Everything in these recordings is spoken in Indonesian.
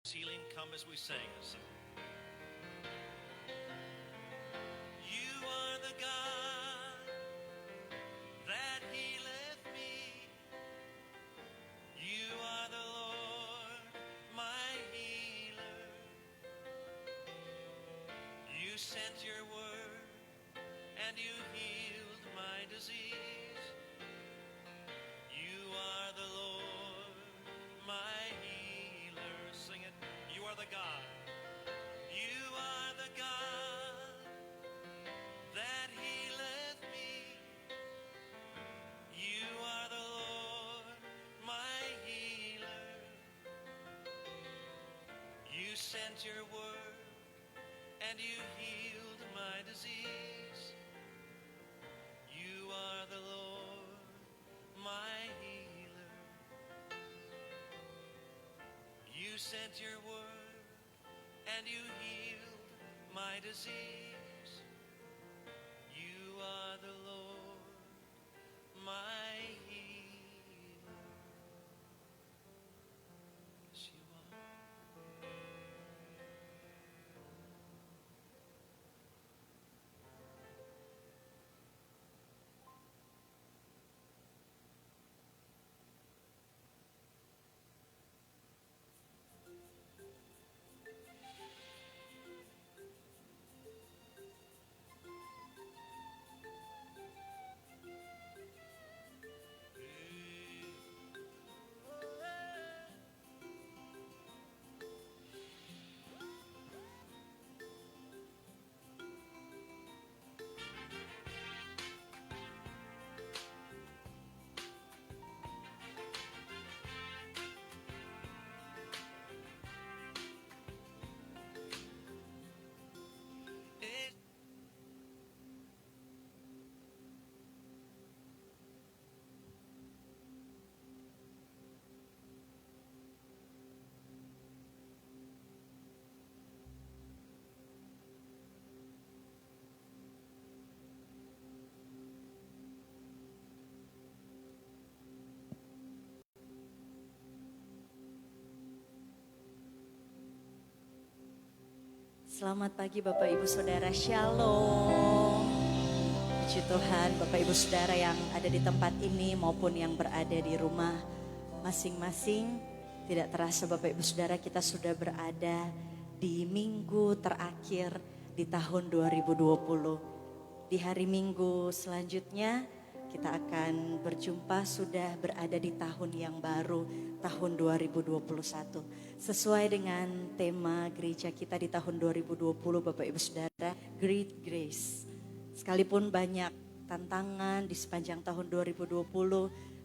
Ceiling, come as we sing. You are the God that healeth me. You are the Lord, my healer. You sent your word and you healed my disease. You are the Lord, my healer. Sing it. You are the God. You are the God that healeth me. You are the Lord, my healer. You sent your word and you healed my disease. You are the Lord, my healer. You sent your word and you healed my disease. You are the Lord, my healer. Yes, you are. It Selamat pagi Bapak Ibu Saudara, Shalom. Puji Tuhan Bapak Ibu Saudara yang ada di tempat ini maupun yang berada di rumah masing-masing. Tidak terasa Bapak Ibu Saudara, kita sudah berada di minggu terakhir di tahun 2020. Di hari Minggu selanjutnya kita akan berjumpa sudah berada di tahun yang baru, tahun 2021. Sesuai dengan tema gereja kita di tahun 2020 Bapak Ibu Saudara, Great Grace. Sekalipun banyak tantangan di sepanjang tahun 2020,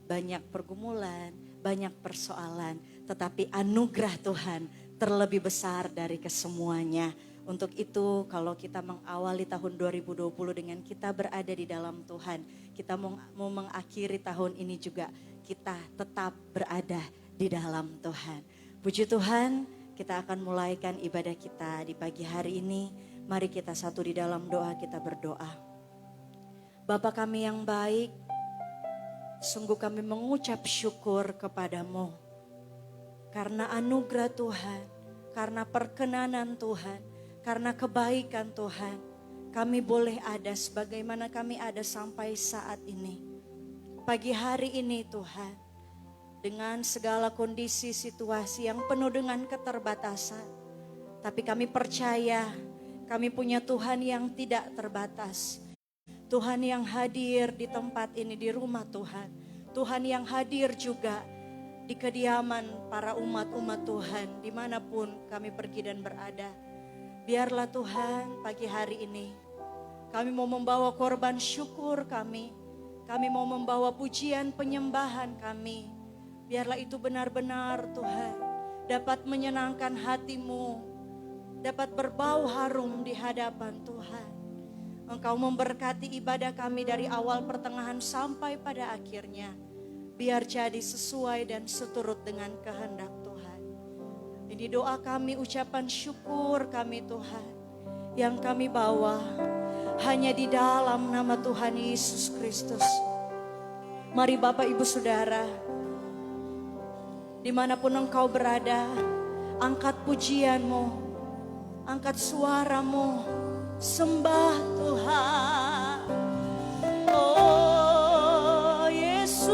banyak pergumulan, banyak persoalan, tetapi anugerah Tuhan terlebih besar dari kesemuanya. Untuk itu kalau kita mengawali tahun 2020 dengan kita berada di dalam Tuhan, kita mau mengakhiri tahun ini juga kita tetap berada di dalam Tuhan. Puji Tuhan, kita akan mulaikan ibadah kita di pagi hari ini. Mari kita satu di dalam doa, kita berdoa. Bapa kami yang baik, sungguh kami mengucap syukur kepadamu. Karena anugerah Tuhan, karena perkenanan Tuhan, karena kebaikan Tuhan, kami boleh ada sebagaimana kami ada sampai saat ini. Pagi hari ini Tuhan, dengan segala kondisi situasi yang penuh dengan keterbatasan, tapi kami percaya kami punya Tuhan yang tidak terbatas. Tuhan yang hadir di tempat ini, di rumah Tuhan. Tuhan yang hadir juga di kediaman para umat-umat Tuhan dimanapun kami pergi dan berada. Biarlah Tuhan pagi hari ini kami mau membawa korban syukur kami mau membawa pujian penyembahan kami. Biarlah itu benar-benar Tuhan dapat menyenangkan hatimu, dapat berbau harum di hadapan Tuhan. Engkau memberkati ibadah kami dari awal pertengahan sampai pada akhirnya. Biar jadi sesuai dan seturut dengan kehendak Tuhan. Ini doa kami, ucapan syukur kami Tuhan, yang kami bawa hanya di dalam nama Tuhan Yesus Kristus. Mari Bapak Ibu Saudara, dimanapun engkau berada, Angkat pujianmu, angkat suaramu, sembah Tuhan. Oh Yesus,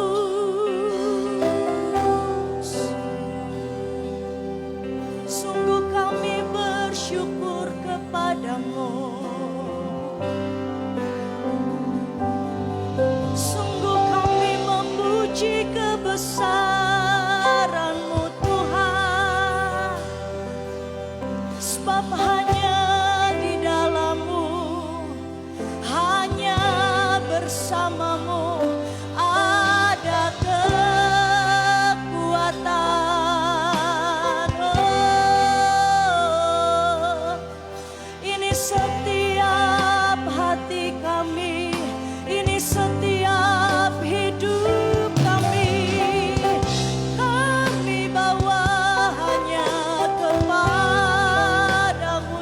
sungguh kami bersyukur kepadamu. Sungguh kami memuji kebesaran-Mu Tuhan, sebab hanya di dalam-Mu, hanya bersama-Mu ada kekuatan. Oh, ini setiap hati kami, ini setiap hidup kami, kami bawa hanya kepadamu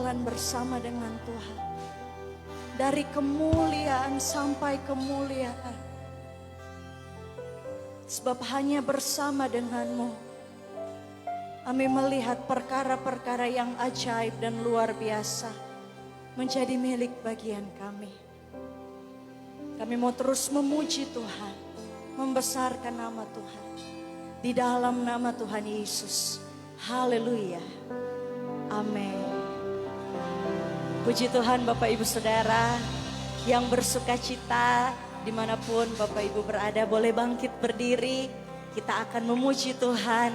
berjalan bersama dengan Tuhan. Dari kemuliaan sampai kemuliaan. Sebab hanya bersama denganmu kami melihat perkara-perkara yang ajaib dan luar biasa menjadi milik bagian kami. Kami mau terus memuji Tuhan, membesarkan nama Tuhan. Di dalam nama Tuhan Yesus. Haleluya. Amin. Puji Tuhan Bapak Ibu Saudara yang bersuka cita dimanapun Bapak Ibu berada, boleh bangkit berdiri. Kita akan memuji Tuhan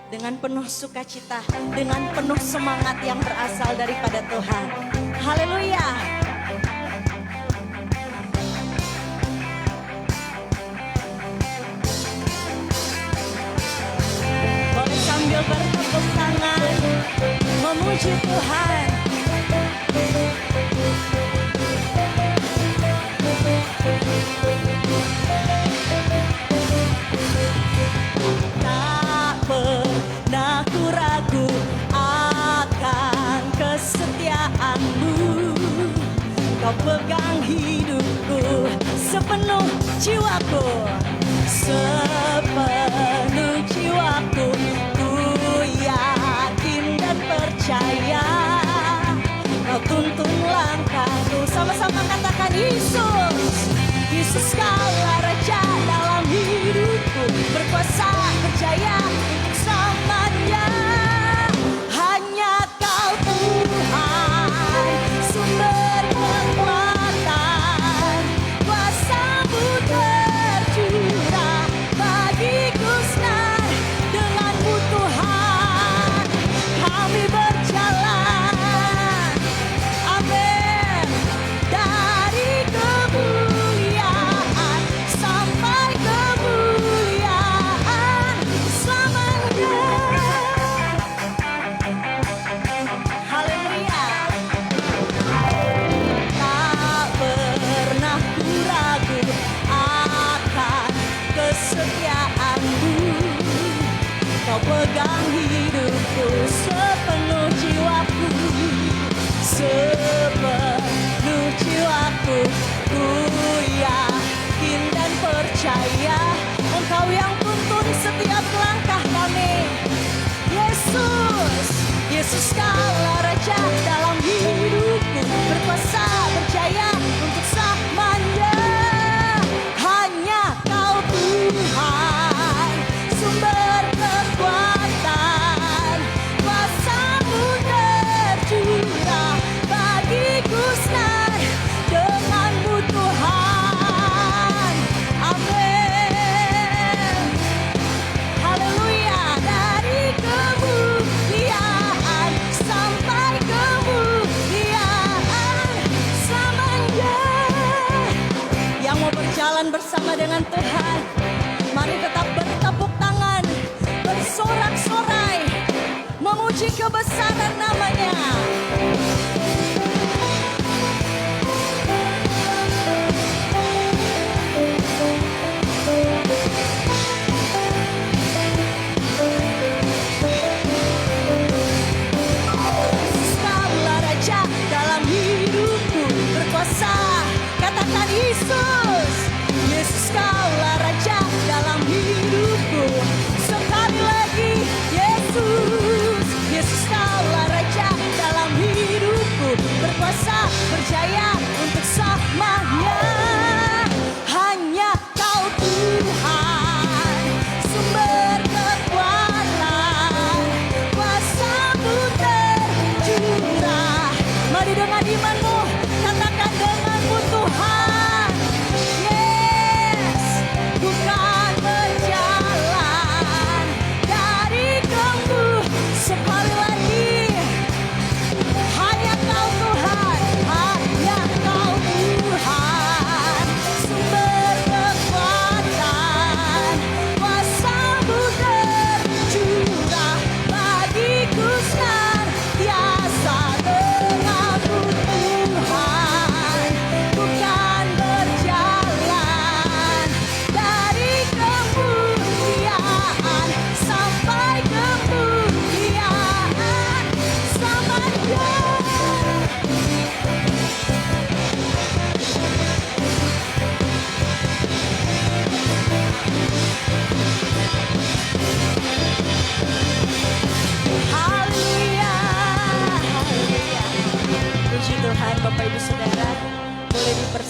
dengan penuh sukacita, dengan penuh semangat yang berasal daripada Tuhan. Haleluya. Boleh sambil bertepuk tangan memuji Tuhan. Tak pernah ku ragu akan kesetiaanmu. Kau pegang hidupku sepenuh jiwaku, sepenuh jiwaku. Ku yakin dan percaya Kau tuntun langkahku. Sama-sama katakan Yesus. Yesus Kaulah Raja dalam hidupku, berkuasa percaya untuk selamanya. Hanya Kau Tuhan, sumber kekuatan, kuasa-Mu tercurah bagiku senang. Dengan-Mu Tuhan kami berjalan. Amin. Dari kemuliaan sampai kemuliaan selamanya. Haleluya. Tak pernah ku ragu akan kesetiaanmu. Kau pegang hidupku sepenuh jiwaku, sepenuh jiwaku. Ku yakin dan percaya Engkau yang tuntun setiap langkah kami. Yesus, Yesus Kaulah Raja dalam hidupku, berkuasa percaya untuk selamanya. Hanya Kau Tuhan, sumber kekuatan, kuasa-Mu tercurah bagiku senang. Dengan-Mu Tuhan. Amin. Haleluya. Dari kemuliaan sampai kemuliaan selamanya. Yang mau berjalan bersama dengan Tuhan, mari tetap bertepuk tangan, bersorak-sorai, memuji kebesaran nama-Nya. Yesus Kaulah Raja dalam hidupku, berkuasa. Katakan Yesus. Yesus Kaulah Raja dalam hidupku. Sekali lagi Yesus. Yesus Kaulah Raja dalam hidupku, berkuasa percaya untuk selamanya. Hanya Kau Tuhan, sumber kekuatan, kuasa-Mu tercurah. Mari dengan imanmu katakan, dengan-Mu Tuhan.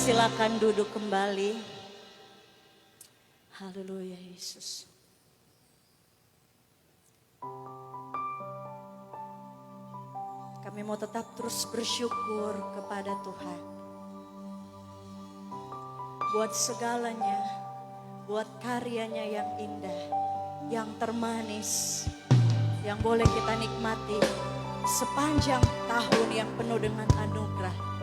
silakan duduk kembali. Haleluya Yesus. Kami mau tetap terus bersyukur kepada Tuhan. Buat segalanya, buat karyanya yang indah, yang termanis, yang boleh kita nikmati sepanjang tahun yang penuh dengan anugerah.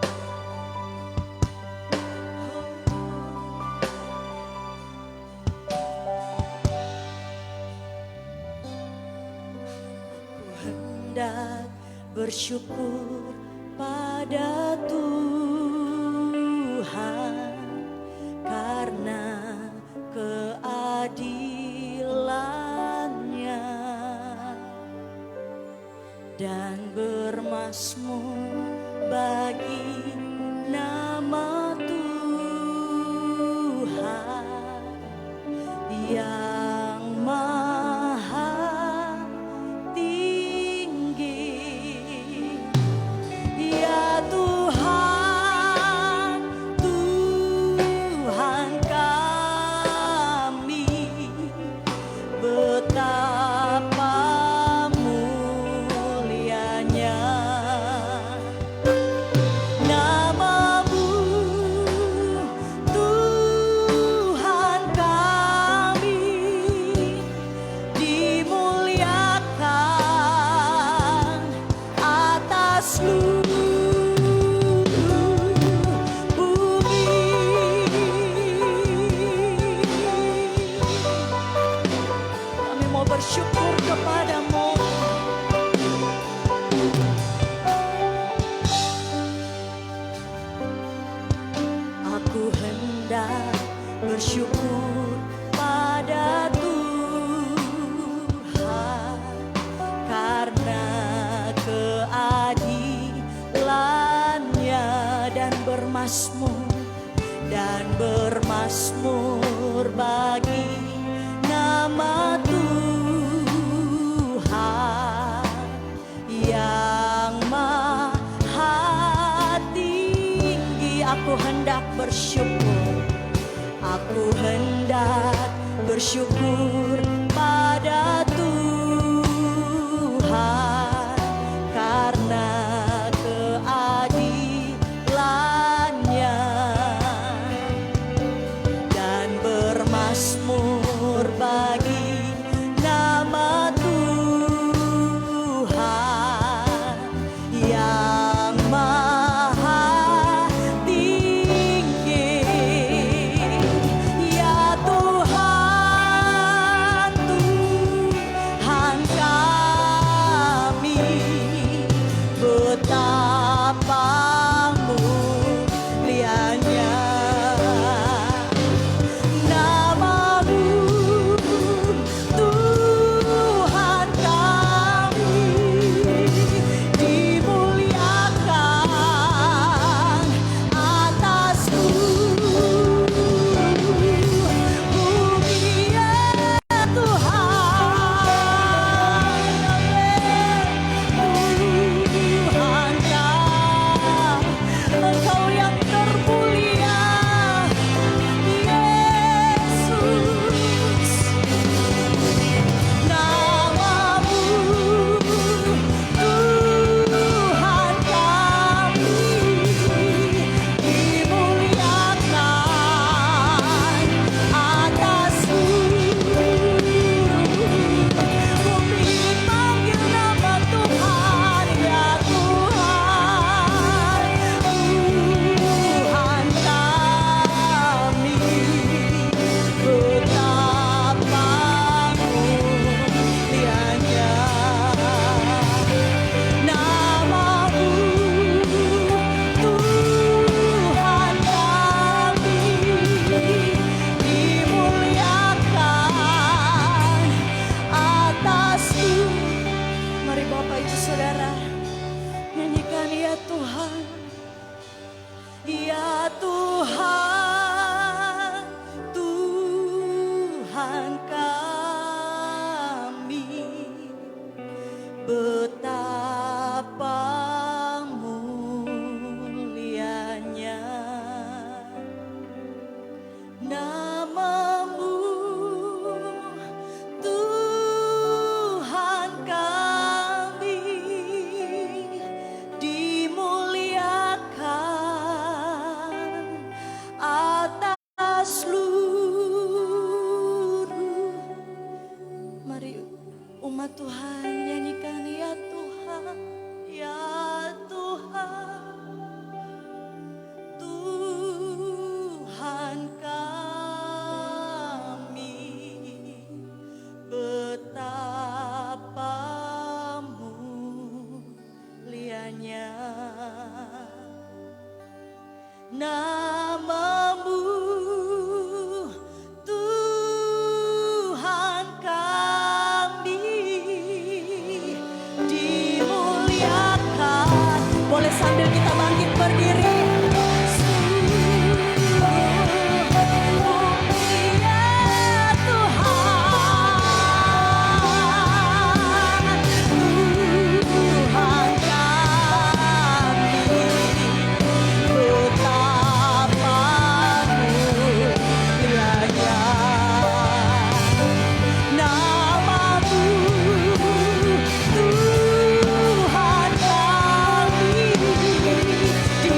Ku hendak bersyukur pada Tuhan karena keadilannya dan bermazmur bagi nama Tuhan yang maha tinggi. Ya Tuhan, Tuhan kami, betapa mulianya nama-Mu, Tuhan kami, dimuliakan atas seluruh bumi. Kami mau bersyukur kepada-Mu. Aku hendak bersyukur pada Tuhan karena keadilannya dan bermazmur bagi nama Tuhan yang maha tinggi. Aku hendak bersyukur, aku hendak bersyukur pada Tuhan karena keadilannya dan bermazmur bagi nama Tuhan yang maha tinggi. Ya Tuhan, Tuhan Namamu Tuhan kami dimuliakan. Boleh sambil kita bangkit berdiri. Di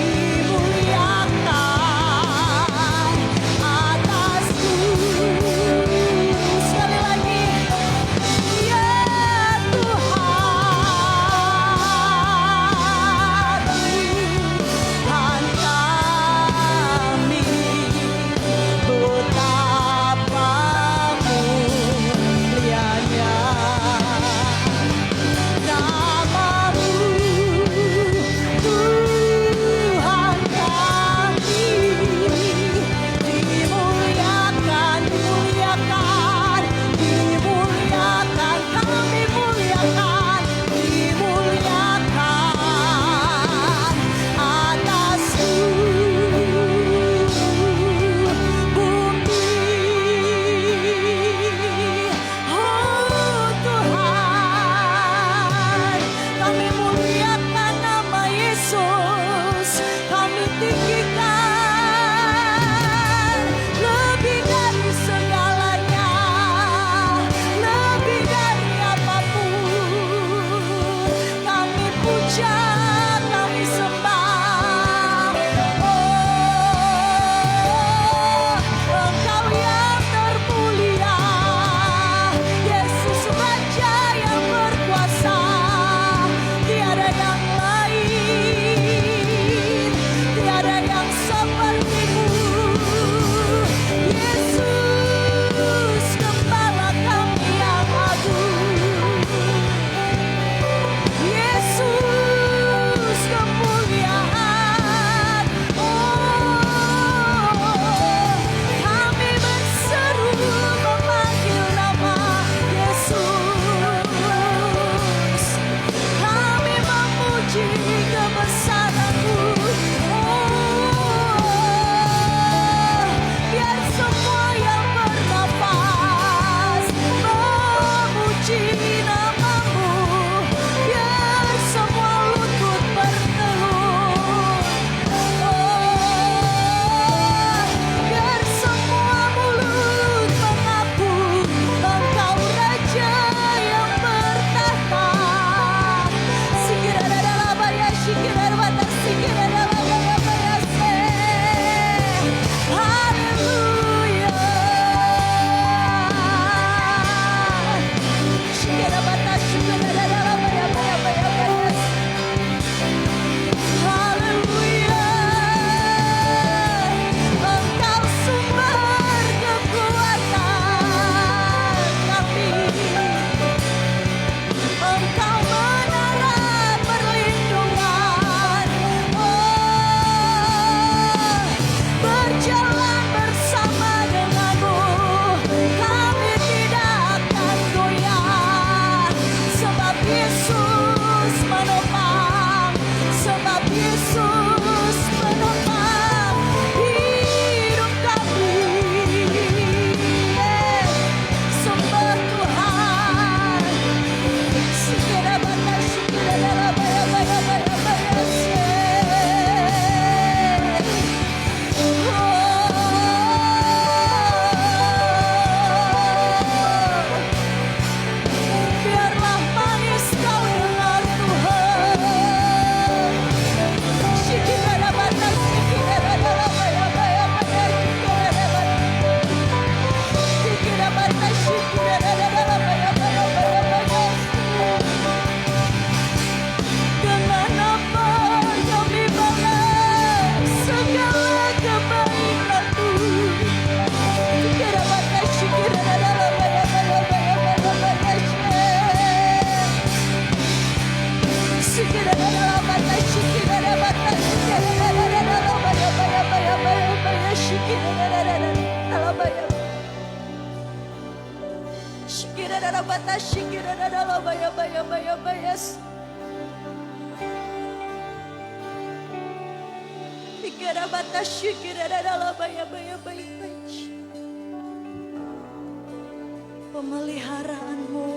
Pemeliharaanmu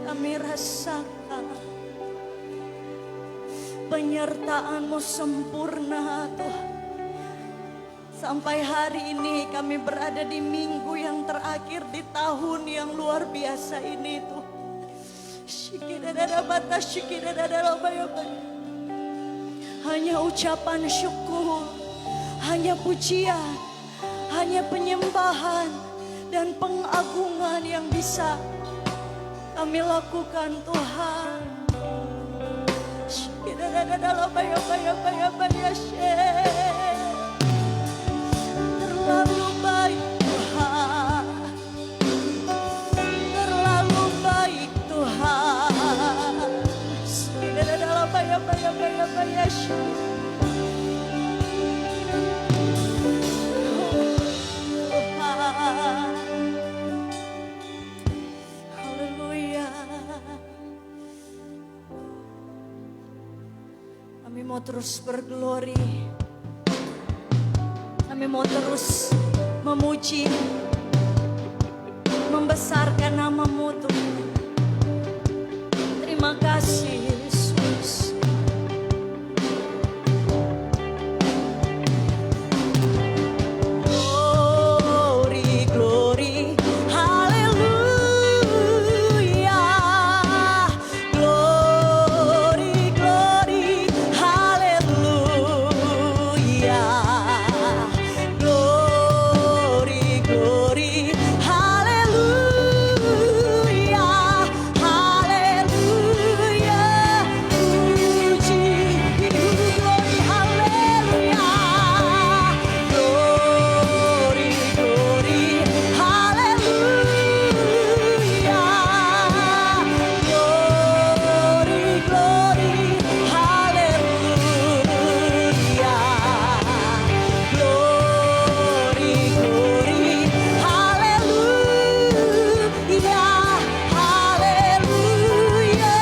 kami rasakan. Penyertaan-Mu sempurna Tuhan. Sampai hari ini kami berada di minggu yang terakhir di tahun yang luar biasa ini Tuhan. Hanya ucapan syukur, hanya pujian, hanya penyembahan dan pengagungan yang bisa kami lakukan Tuhan. Terlalu baik Tuhan, terlalu baik Tuhan. Haleluya. Kami mau terus berglori. Kami mau terus memuji, membesarkan nama-Mu Tuhan. Terima kasih Yesus. Glory, glory, haleluya. Glory, glory, haleluya. Glory, glory, haleluya. Haleluya. Puji, glory, haleluya. Glory, glory, haleluya. Glory, glory, haleluya. Glory, glory, haleluya. Haleluya.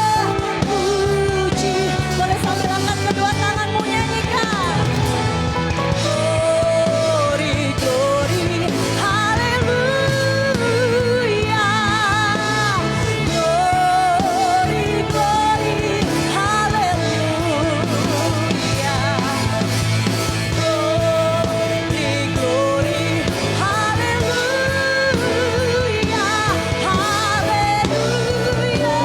Puji. Boleh sambil angkat kedua tanganmu, nyanyikan. Glory, glory, haleluya. Glory, glory, haleluya. Glory, glory, haleluya. Haleluya.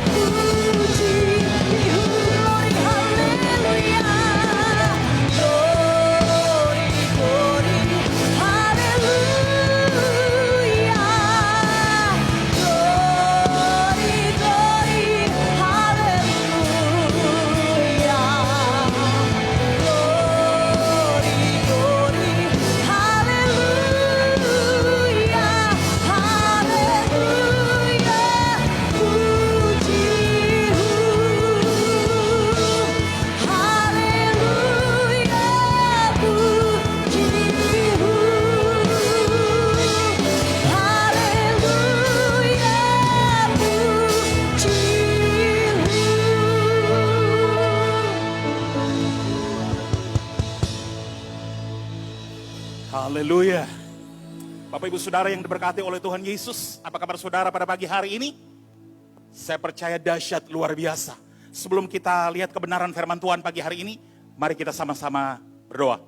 Puji, glory, haleluya. Glory, glory, haleluya. Glory, glory, haleluya. Glory, glory, haleluya. Haleluya. Puji, haleluya. Puji, Haleluya. Bapak Ibu Saudara yang diberkati oleh Tuhan Yesus, apa kabar saudara pada pagi hari ini? Saya percaya dahsyat luar biasa. Sebelum kita lihat kebenaran firman Tuhan pagi hari ini, mari kita sama-sama berdoa.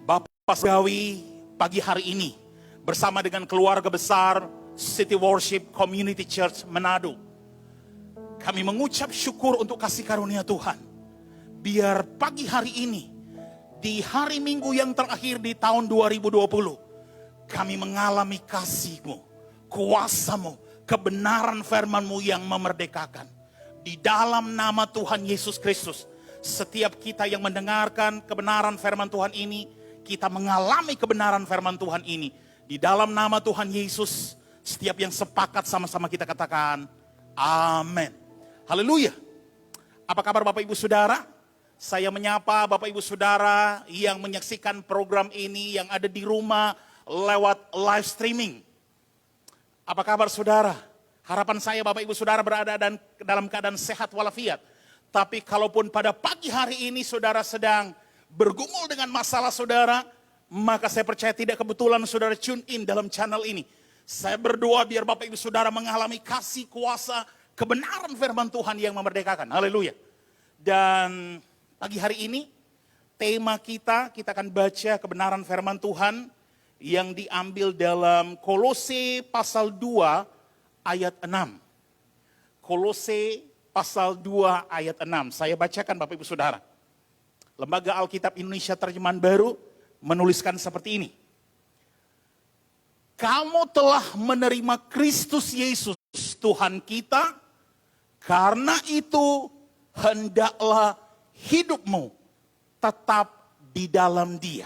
Bapak Surgawi, pagi hari ini bersama dengan keluarga besar City Worship Community Church Manado, kami mengucap syukur untuk kasih karunia Tuhan. Biar pagi hari ini, di hari Minggu yang terakhir di tahun 2020, kami mengalami kasih-Mu, kuasa-Mu, kebenaran firman-Mu yang memerdekakan. Di dalam nama Tuhan Yesus Kristus, setiap kita yang mendengarkan kebenaran firman Tuhan ini, kita mengalami kebenaran firman Tuhan ini. Di dalam nama Tuhan Yesus, setiap yang sepakat sama-sama kita katakan, amin. Haleluya. Apa kabar Bapak Ibu Saudara? Saya menyapa Bapak Ibu Saudara yang menyaksikan program ini, yang ada di rumah lewat live streaming. Apa kabar saudara? Harapan saya Bapak Ibu Saudara berada dalam keadaan sehat walafiat. Tapi kalaupun pada pagi hari ini saudara sedang bergumul dengan masalah saudara, maka saya percaya tidak kebetulan saudara tune in dalam channel ini. Saya berdoa biar Bapak Ibu Saudara mengalami kasih kuasa kebenaran firman Tuhan yang memerdekakan. Haleluya. Dan pagi hari ini tema kita akan baca kebenaran firman Tuhan yang diambil dalam Kolose pasal 2 ayat 6. Kolose pasal 2 ayat 6. Saya bacakan Bapak Ibu Saudara. Lembaga Alkitab Indonesia Terjemahan Baru menuliskan seperti ini. Kamu telah menerima Kristus Yesus Tuhan kita, karena itu hendaklah hidupmu tetap di dalam Dia.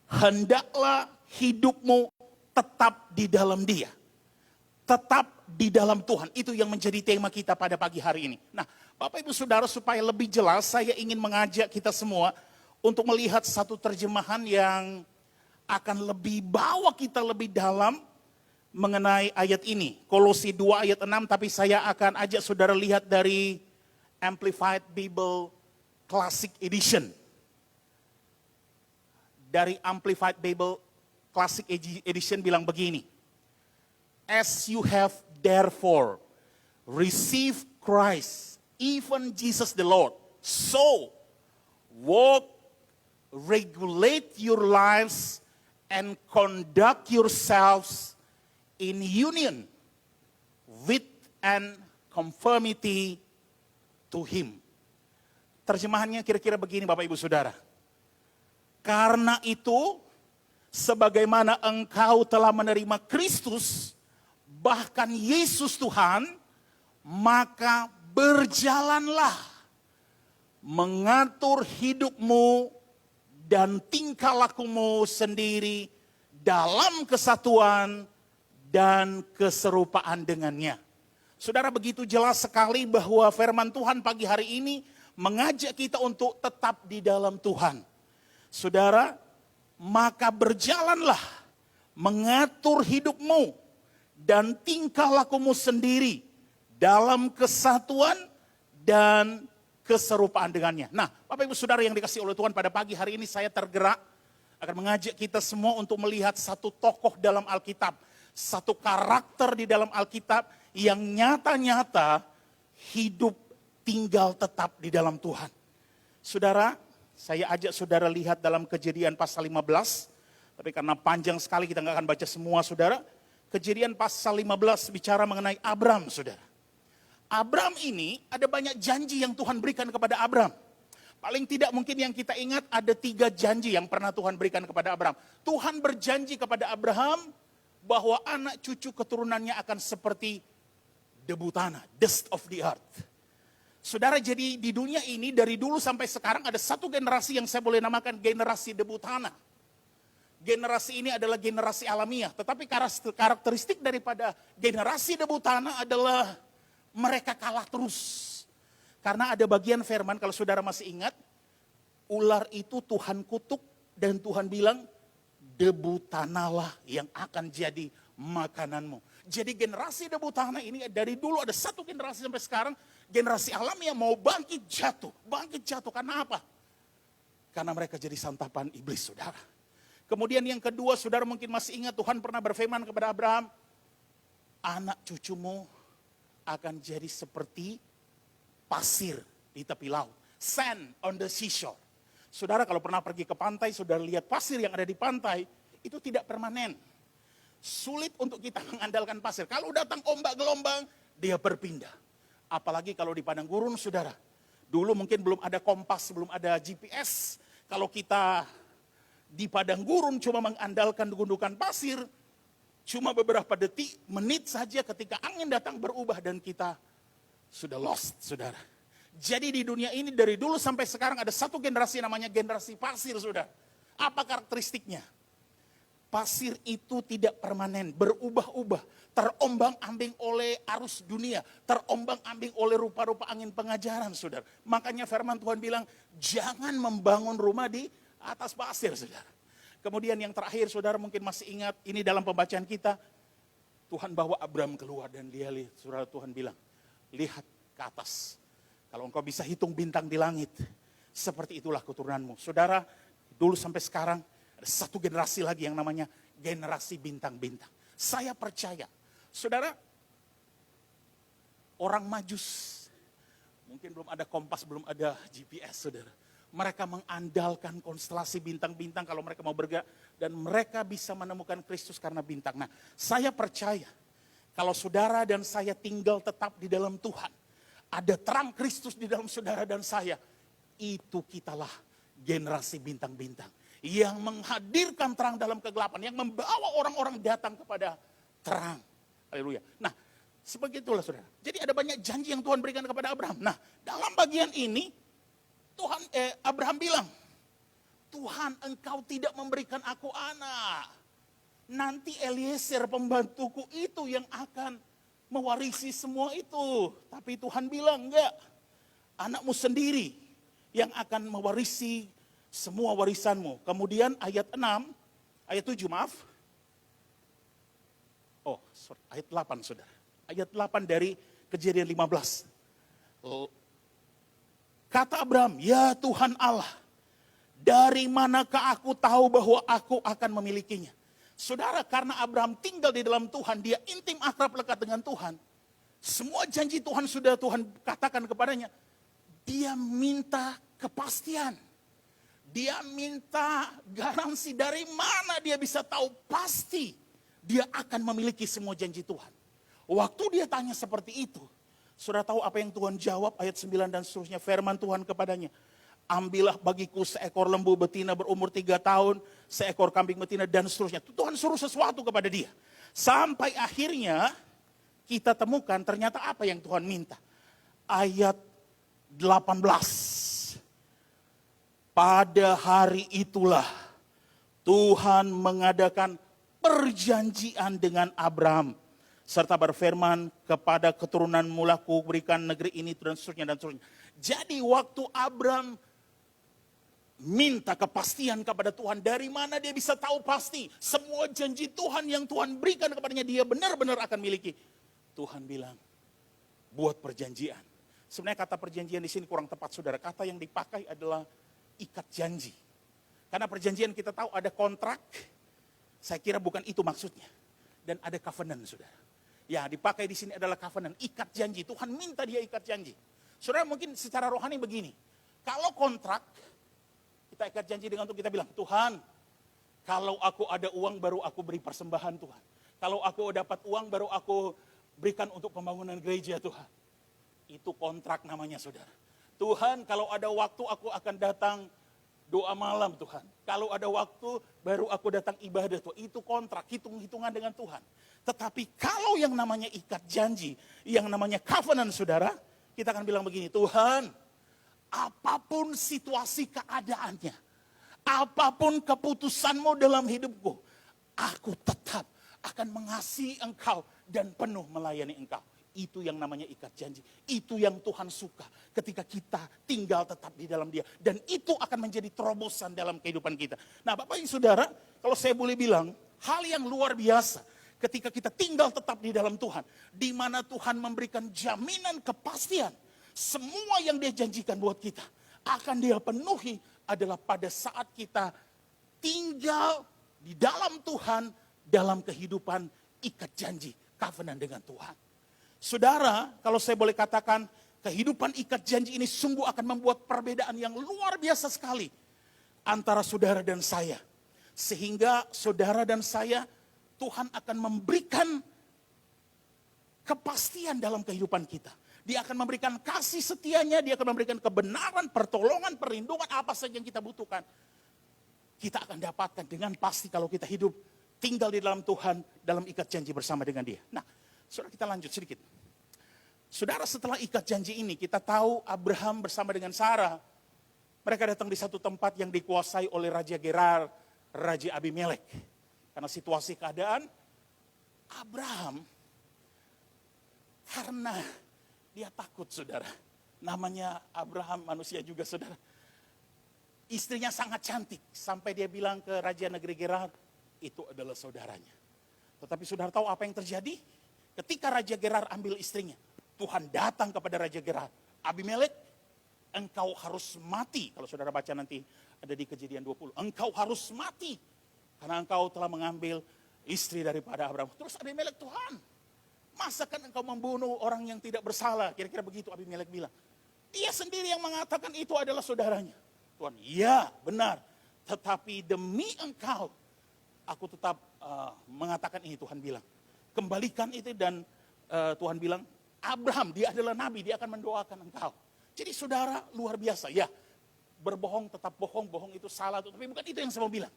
Hendaklah hidupmu tetap di dalam Dia. Tetap di dalam Tuhan. Itu yang menjadi tema kita pada pagi hari ini. Nah, Bapak Ibu Saudara, supaya lebih jelas saya ingin mengajak kita semua untuk melihat satu terjemahan yang akan lebih bawa kita lebih dalam mengenai ayat ini. Kolose 2 ayat 6, tapi saya akan ajak saudara lihat dari Amplified Bible Classic Edition. Dari Amplified Bible Classic Edition bilang begini. As you have therefore received Christ, even Jesus the Lord, so walk, regulate your lives, and conduct yourselves in union with and conformity to Him. Terjemahannya kira-kira begini Bapak Ibu Saudara. Karena itu, sebagaimana engkau telah menerima Kristus, bahkan Yesus Tuhan, maka berjalanlah mengatur hidupmu dan tingkah lakumu sendiri dalam kesatuan dan keserupaan dengannya. Saudara, begitu jelas sekali bahwa firman Tuhan pagi hari ini mengajak kita untuk tetap di dalam Tuhan. Saudara, maka berjalanlah mengatur hidupmu dan tingkah lakumu sendiri dalam kesatuan dan keserupaan dengannya. Nah, Bapak Ibu Saudara yang dikasihi oleh Tuhan, pada pagi hari ini saya tergerak akan mengajak kita semua untuk melihat satu tokoh dalam Alkitab. Satu karakter di dalam Alkitab yang nyata-nyata hidup tinggal tetap di dalam Tuhan. Saudara, saya ajak saudara lihat dalam Kejadian pasal 15. Tapi karena panjang sekali kita nggak akan baca semua saudara. Kejadian pasal 15 bicara mengenai Abram saudara. Abram ini ada banyak janji yang Tuhan berikan kepada Abram. Paling tidak mungkin yang kita ingat ada 3 janji yang pernah Tuhan berikan kepada Abram. Tuhan berjanji kepada Abraham bahwa anak cucu keturunannya akan seperti debu tanah, dust of the earth. Saudara, jadi di dunia ini dari dulu sampai sekarang ada satu generasi yang saya boleh namakan generasi debu tanah. Generasi ini adalah generasi alamiah, tetapi karakteristik daripada generasi debu tanah adalah mereka kalah terus. Karena ada bagian firman, kalau saudara masih ingat, ular itu Tuhan kutuk dan Tuhan bilang, debu tanahlah yang akan jadi makananmu. Jadi generasi debu tanah ini dari dulu ada satu generasi sampai sekarang, generasi alamiah mau bangkit jatuh. Bangkit jatuh karena apa? Karena mereka jadi santapan iblis saudara. Kemudian yang kedua, saudara mungkin masih ingat Tuhan pernah berfirman kepada Abraham, anak cucumu akan jadi seperti pasir di tepi laut. Sand on the seashore. Saudara kalau pernah pergi ke pantai, saudara lihat pasir yang ada di pantai, itu tidak permanen. Sulit untuk kita mengandalkan pasir. Kalau datang ombak gelombang, dia berpindah. Apalagi kalau di padang gurun saudara. Dulu mungkin belum ada kompas, belum ada GPS. Kalau kita di padang gurun cuma mengandalkan gundukan pasir, cuma beberapa detik, menit saja ketika angin datang berubah dan kita sudah lost, saudara. Jadi di dunia ini dari dulu sampai sekarang ada satu generasi namanya generasi pasir, saudara. Apa karakteristiknya? Pasir itu tidak permanen, berubah-ubah, terombang-ambing oleh arus dunia, terombang-ambing oleh rupa-rupa angin pengajaran, saudara. Makanya firman Tuhan bilang, jangan membangun rumah di atas pasir, saudara. Kemudian yang terakhir, saudara mungkin masih ingat, ini dalam pembacaan kita, Tuhan bawa Abraham keluar dan dia lihat, saudara, Tuhan bilang, lihat ke atas. Kalau engkau bisa hitung bintang di langit, seperti itulah keturunanmu. Saudara, dulu sampai sekarang ada satu generasi lagi yang namanya generasi bintang-bintang. Saya percaya, saudara, orang Majus, mungkin belum ada kompas, belum ada GPS, saudara. Mereka mengandalkan konstelasi bintang-bintang kalau mereka mau bergerak. Dan mereka bisa menemukan Kristus karena bintang. Nah, saya percaya kalau saudara dan saya tinggal tetap di dalam Tuhan. Ada terang Kristus di dalam saudara dan saya. Itu kitalah generasi bintang-bintang. Yang menghadirkan terang dalam kegelapan. Yang membawa orang-orang datang kepada terang. Haleluya. Nah, seperti itulah saudara. Jadi ada banyak janji yang Tuhan berikan kepada Abraham. Nah, dalam bagian ini Abraham bilang, Tuhan, engkau tidak memberikan aku anak. Nanti Eliezer pembantuku itu yang akan mewarisi semua itu. Tapi Tuhan bilang, enggak. Anakmu sendiri yang akan mewarisi semua warisanmu. Kemudian ayat 7 maaf. Ayat 8 saudara. Ayat 8 dari Kejadian 15. Kata Abraham, ya Tuhan Allah, dari manakah aku tahu bahwa aku akan memilikinya? Saudara, karena Abraham tinggal di dalam Tuhan, dia intim akrab lekat dengan Tuhan. Semua janji Tuhan sudah Tuhan katakan kepadanya. Dia minta kepastian. Dia minta garansi dari mana dia bisa tahu pasti dia akan memiliki semua janji Tuhan. Waktu dia tanya seperti itu, saudara tahu apa yang Tuhan jawab ayat 9 dan seterusnya. Firman Tuhan kepadanya, ambillah bagiku seekor lembu betina berumur 3 tahun, seekor kambing betina dan seterusnya. Tuhan suruh sesuatu kepada dia. Sampai akhirnya kita temukan ternyata apa yang Tuhan minta. Ayat 18. Pada hari itulah Tuhan mengadakan perjanjian dengan Abraham. Serta berfirman, kepada keturunan mulaku berikan negeri ini dan seterusnya dan seterusnya. Jadi waktu Abraham minta kepastian kepada Tuhan, dari mana dia bisa tahu pasti semua janji Tuhan yang Tuhan berikan kepadanya dia benar-benar akan miliki. Tuhan bilang, buat perjanjian. Sebenarnya kata perjanjian di sini kurang tepat saudara. Kata yang dipakai adalah ikat janji. Karena perjanjian kita tahu ada kontrak, saya kira bukan itu maksudnya. Dan ada covenant saudara. Ya, dipakai di sini adalah covenant, ikat janji. Tuhan minta dia ikat janji. Saudara mungkin secara rohani begini. Kalau kontrak, kita ikat janji dengan Tuhan, kita bilang, Tuhan, kalau aku ada uang baru aku beri persembahan Tuhan. Kalau aku dapat uang baru aku berikan untuk pembangunan gereja Tuhan. Itu kontrak namanya saudara. Tuhan, kalau ada waktu aku akan datang doa malam Tuhan. Kalau ada waktu baru aku datang ibadah Tuhan. Itu kontrak, hitung-hitungan dengan Tuhan. Tetapi kalau yang namanya ikat janji, yang namanya covenant saudara, kita akan bilang begini, Tuhan, apapun situasi keadaannya, apapun keputusanmu dalam hidupku, aku tetap akan mengasihi engkau dan penuh melayani engkau. Itu yang namanya ikat janji. Itu yang Tuhan suka ketika kita tinggal tetap di dalam dia. Dan itu akan menjadi terobosan dalam kehidupan kita. Nah Bapak Ibu Saudara, kalau saya boleh bilang, hal yang luar biasa ketika kita tinggal tetap di dalam Tuhan. Di mana Tuhan memberikan jaminan kepastian. Semua yang dia janjikan buat kita akan dia penuhi adalah pada saat kita tinggal di dalam Tuhan. Dalam kehidupan ikat janji, covenant dengan Tuhan. Saudara, kalau saya boleh katakan, kehidupan ikat janji ini sungguh akan membuat perbedaan yang luar biasa sekali antara saudara dan saya. Sehingga saudara dan saya, Tuhan akan memberikan kepastian dalam kehidupan kita. Dia akan memberikan kasih setianya, dia akan memberikan kebenaran, pertolongan, perlindungan, apa saja yang kita butuhkan. Kita akan dapatkan dengan pasti kalau kita hidup, tinggal di dalam Tuhan, dalam ikat janji bersama dengan dia. Nah, saudara kita lanjut sedikit. Saudara setelah ikat janji ini kita tahu Abraham bersama dengan Sarah. Mereka datang di satu tempat yang dikuasai oleh Raja Gerar, Raja Abimelek. Karena situasi keadaan Abraham karena dia takut saudara. Namanya Abraham manusia juga saudara. Istrinya sangat cantik sampai dia bilang ke Raja Negeri Gerar itu adalah saudaranya. Tetapi saudara tahu apa yang terjadi? Ketika Raja Gerar ambil istrinya, Tuhan datang kepada Raja Gerar. Abimelek, engkau harus mati. Kalau saudara baca nanti ada di Kejadian 20. Engkau harus mati. Karena engkau telah mengambil istri daripada Abraham. Terus Abimelek, Tuhan, masakan engkau membunuh orang yang tidak bersalah? Kira-kira begitu Abimelek bilang. Dia sendiri yang mengatakan itu adalah saudaranya. Tuhan, iya benar. Tetapi demi engkau, aku tetap mengatakan ini, Tuhan bilang. Kembalikan itu dan Tuhan bilang, Abraham, dia adalah nabi, dia akan mendoakan engkau. Jadi saudara luar biasa, ya berbohong tetap bohong, bohong itu salah. Tapi bukan itu yang saya mau bilang.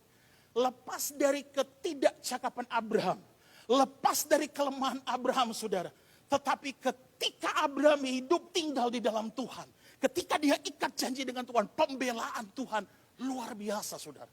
Lepas dari ketidakcakapan Abraham, lepas dari kelemahan Abraham saudara. Tetapi ketika Abraham hidup tinggal di dalam Tuhan, ketika dia ikat janji dengan Tuhan, pembelaan Tuhan luar biasa saudara.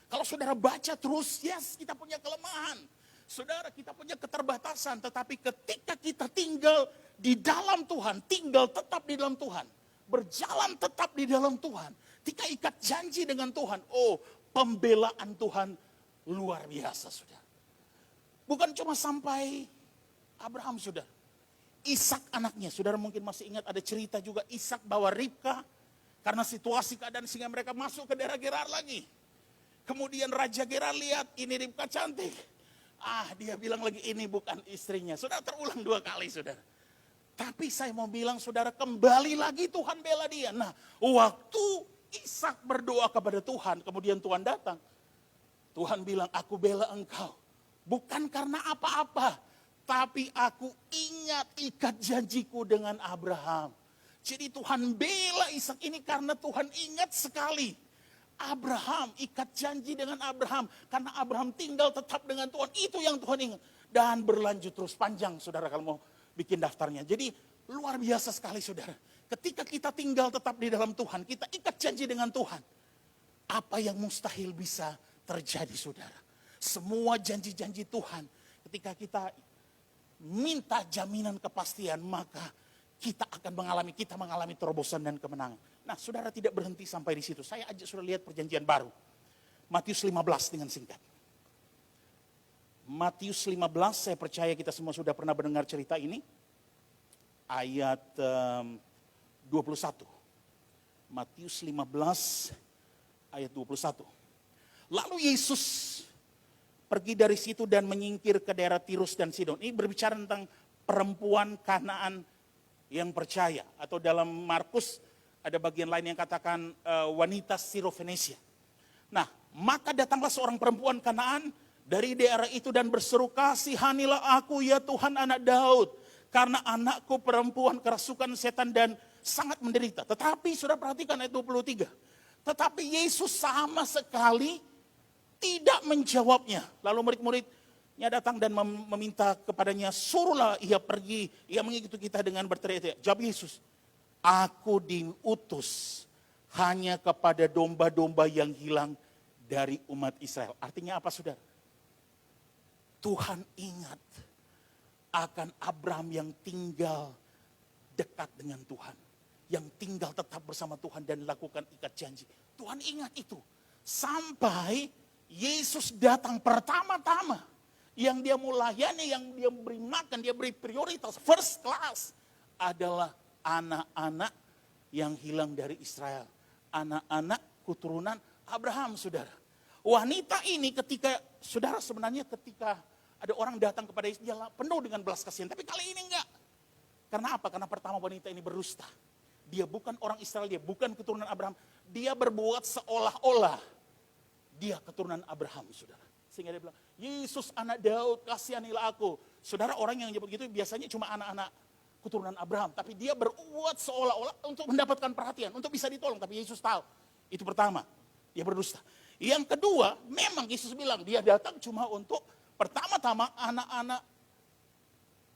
Kalau saudara baca terus, yes kita punya kelemahan. Saudara kita punya keterbatasan, tetapi ketika kita tinggal di dalam Tuhan, tinggal tetap di dalam Tuhan, berjalan tetap di dalam Tuhan, ketika ikat janji dengan Tuhan, oh pembelaan Tuhan luar biasa saudara. Bukan cuma sampai Abraham saudara, Ishak anaknya, saudara mungkin masih ingat ada cerita juga Ishak bawa Ribka, karena situasi keadaan sehingga mereka masuk ke daerah Gerar lagi. Kemudian Raja Gerar lihat ini Ribka cantik. Dia bilang lagi ini bukan istrinya. Saudara terulang 2 kali saudara. Tapi saya mau bilang saudara kembali lagi Tuhan bela dia. Nah waktu Ishak berdoa kepada Tuhan kemudian Tuhan datang. Tuhan bilang aku bela engkau. Bukan karena apa-apa. Tapi aku ingat ikat janjiku dengan Abraham. Jadi Tuhan bela Ishak ini karena Tuhan ingat sekali. Abraham, ikat janji dengan Abraham. Karena Abraham tinggal tetap dengan Tuhan. Itu yang Tuhan ingat. Dan berlanjut terus panjang saudara kalau mau bikin daftarnya. Jadi luar biasa sekali saudara. Ketika kita tinggal tetap di dalam Tuhan. Kita ikat janji dengan Tuhan. Apa yang mustahil bisa terjadi saudara. Semua janji-janji Tuhan. Ketika kita minta jaminan kepastian. Maka kita mengalami terobosan dan kemenangan. Nah saudara tidak berhenti sampai di situ. Saya ajak saudara lihat perjanjian baru. Matius 15 dengan singkat. Matius 15 saya percaya kita semua sudah pernah mendengar cerita ini. Ayat 21. Matius 15 ayat 21. Lalu Yesus pergi dari situ dan menyingkir ke daerah Tirus dan Sidon. Ini berbicara tentang perempuan Kanaan yang percaya. Atau dalam Markus ada bagian lain yang katakan wanita Sirofenesia. Nah, maka datanglah seorang perempuan Kanaan dari daerah itu dan berseru, kasihanilah aku ya Tuhan anak Daud. Karena anakku perempuan kerasukan setan dan sangat menderita. Tetapi sudah perhatikan ayat 23. Tetapi Yesus sama sekali tidak menjawabnya. Lalu murid-muridnya datang dan meminta kepadanya, suruhlah ia pergi. Ia mengikuti kita dengan berteriak-teriak. Jawab Yesus, aku diutus hanya kepada domba-domba yang hilang dari umat Israel. Artinya apa saudara? Tuhan ingat akan Abraham yang tinggal dekat dengan Tuhan. Yang tinggal tetap bersama Tuhan dan lakukan ikat janji. Tuhan ingat itu. Sampai Yesus datang pertama-tama. Yang dia mau layani, yang dia beri makan, dia beri prioritas. First class adalah anak-anak yang hilang dari Israel. Anak-anak keturunan Abraham, saudara. Wanita ini ketika, saudara sebenarnya ketika ada orang datang kepada Yesus, dia penuh dengan belas kasihan. Tapi kali ini enggak. Karena apa? Karena pertama wanita ini berdusta. Dia bukan orang Israel, dia bukan keturunan Abraham. Dia berbuat seolah-olah dia keturunan Abraham, saudara. Sehingga dia bilang, Yesus anak Daud, kasihanilah aku. Saudara, orang yang nyebut gitu biasanya cuma anak-anak keturunan Abraham. Tapi dia berbuat seolah-olah untuk mendapatkan perhatian, untuk bisa ditolong. Tapi Yesus tahu, itu pertama, dia berdusta. Yang kedua, memang Yesus bilang, dia datang cuma untuk pertama-tama anak-anak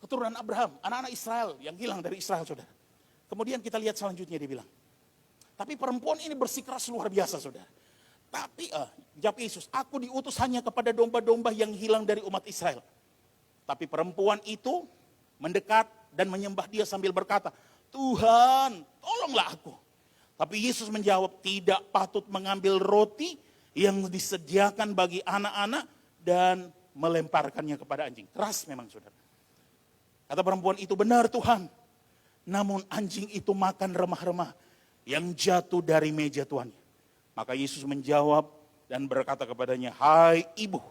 keturunan Abraham, anak-anak Israel yang hilang dari Israel, saudara. Kemudian kita lihat selanjutnya dia bilang, tapi perempuan ini bersikeras luar biasa, saudara. Tapi jawab Yesus, aku diutus hanya kepada domba-domba yang hilang dari umat Israel. Tapi perempuan itu mendekat dan menyembah dia sambil berkata, Tuhan, tolonglah aku. Tapi Yesus menjawab, tidak patut mengambil roti yang disediakan bagi anak-anak dan melemparkannya kepada anjing. Keras memang saudara. Kata perempuan itu, benar Tuhan. Namun anjing itu makan remah-remah yang jatuh dari meja tuannya. Maka Yesus menjawab dan berkata kepadanya, hai ibu,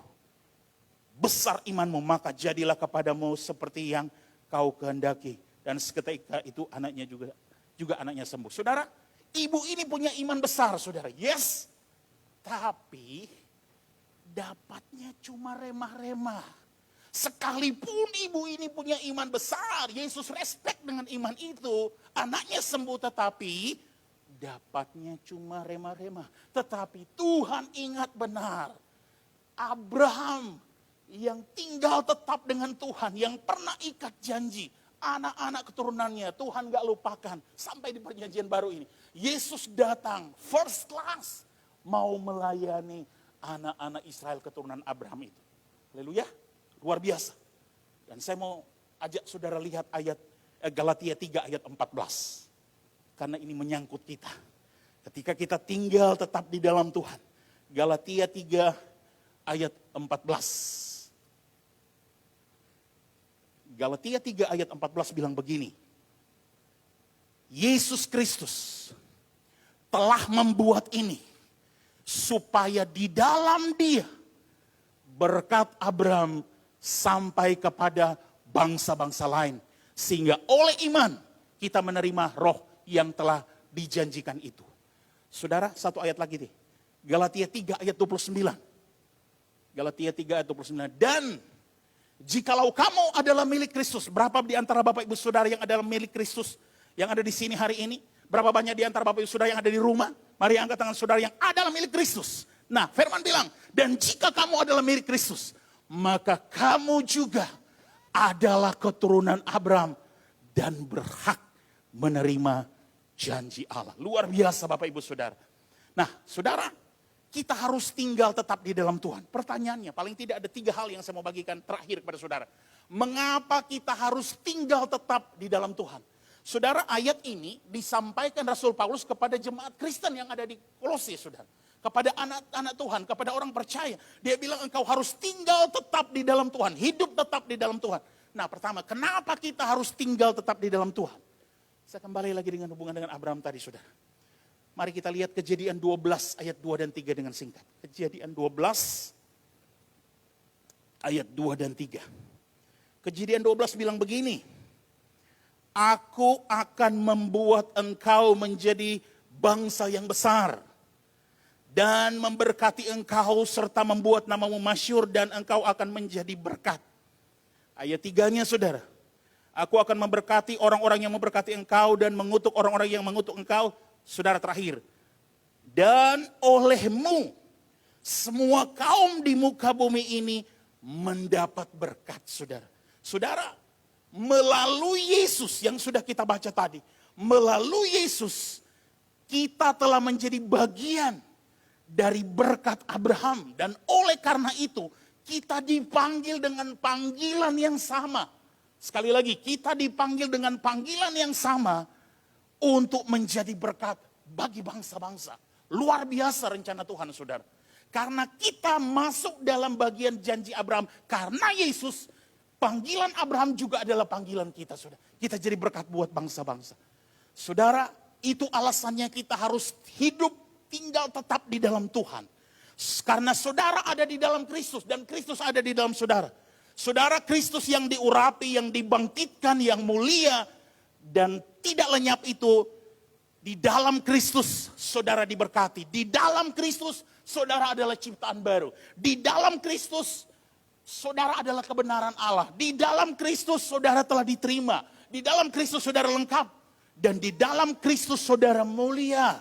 besar imanmu, maka jadilah kepadamu seperti yang kau kehendaki. Dan seketika itu anaknya juga anaknya sembuh. Saudara, ibu ini punya iman besar saudara. Yes, tapi dapatnya cuma remah-remah. Sekalipun ibu ini punya iman besar, Yesus respect dengan iman itu, anaknya sembuh, tetapi dapatnya cuma remah-remah. Tetapi Tuhan ingat benar, Abraham yang tinggal tetap dengan Tuhan, yang pernah ikat janji, anak-anak keturunannya Tuhan gak lupakan sampai di perjanjian baru ini. Yesus datang first class mau melayani anak-anak Israel keturunan Abraham itu. Haleluya, luar biasa. Dan saya mau ajak saudara lihat ayat Galatia 3 ayat 14. Karena ini menyangkut kita. Ketika kita tinggal tetap di dalam Tuhan. Galatia 3 ayat 14. Galatia 3 ayat 14 bilang begini. Yesus Kristus telah membuat ini supaya di dalam Dia berkat Abraham sampai kepada bangsa-bangsa lain. Sehingga oleh iman kita menerima roh yang telah dijanjikan itu. Saudara, satu ayat lagi nih. Galatia 3 ayat 29. Galatia 3 ayat 29. Dan jikalau kamu adalah milik Kristus, berapa di antara Bapak Ibu Saudara yang adalah milik Kristus yang ada di sini hari ini? Berapa banyak di antara Bapak Ibu Saudara yang ada di rumah? Mari angkat tangan saudara yang adalah milik Kristus. Nah, firman bilang, dan jika kamu adalah milik Kristus, maka kamu juga adalah keturunan Abraham dan berhak menerima janji Allah. Luar biasa Bapak Ibu Saudara. Nah, saudara, kita harus tinggal tetap di dalam Tuhan. Pertanyaannya, paling tidak ada 3 hal yang saya mau bagikan terakhir kepada saudara. Mengapa kita harus tinggal tetap di dalam Tuhan? Saudara, ayat ini disampaikan Rasul Paulus kepada jemaat Kristen yang ada di Kolose, saudara. Kepada anak-anak Tuhan, kepada orang percaya. Dia bilang engkau harus tinggal tetap di dalam Tuhan. Hidup tetap di dalam Tuhan. Nah, pertama, kenapa kita harus tinggal tetap di dalam Tuhan? Saya kembali lagi dengan hubungan dengan Abraham tadi, saudara. Mari kita lihat Kejadian 12 ayat 2 dan 3 dengan singkat. Kejadian 12 ayat 2 dan 3. Kejadian 12 bilang begini. Aku akan membuat engkau menjadi bangsa yang besar. Dan memberkati engkau serta membuat namamu masyhur dan engkau akan menjadi berkat. Ayat 3-nya saudara. Aku akan memberkati orang-orang yang memberkati engkau dan mengutuk orang-orang yang mengutuk engkau. Saudara terakhir, dan olehmu semua kaum di muka bumi ini mendapat berkat saudara. Saudara, melalui Yesus yang sudah kita baca tadi, melalui Yesus kita telah menjadi bagian dari berkat Abraham. Dan oleh karena itu kita dipanggil dengan panggilan yang sama. Sekali lagi, kita dipanggil dengan panggilan yang sama untuk menjadi berkat bagi bangsa-bangsa. Luar biasa rencana Tuhan saudara. Karena kita masuk dalam bagian janji Abraham. Karena Yesus, panggilan Abraham juga adalah panggilan kita saudara. Kita jadi berkat buat bangsa-bangsa. Saudara, itu alasannya kita harus hidup tinggal tetap di dalam Tuhan. Karena saudara ada di dalam Kristus dan Kristus ada di dalam saudara. Saudara, Kristus yang diurapi, yang dibangkitkan, yang mulia dan tidak lenyap itu, di dalam Kristus saudara diberkati. Di dalam Kristus saudara adalah ciptaan baru. Di dalam Kristus saudara adalah kebenaran Allah. Di dalam Kristus saudara telah diterima. Di dalam Kristus saudara lengkap. Dan di dalam Kristus saudara mulia.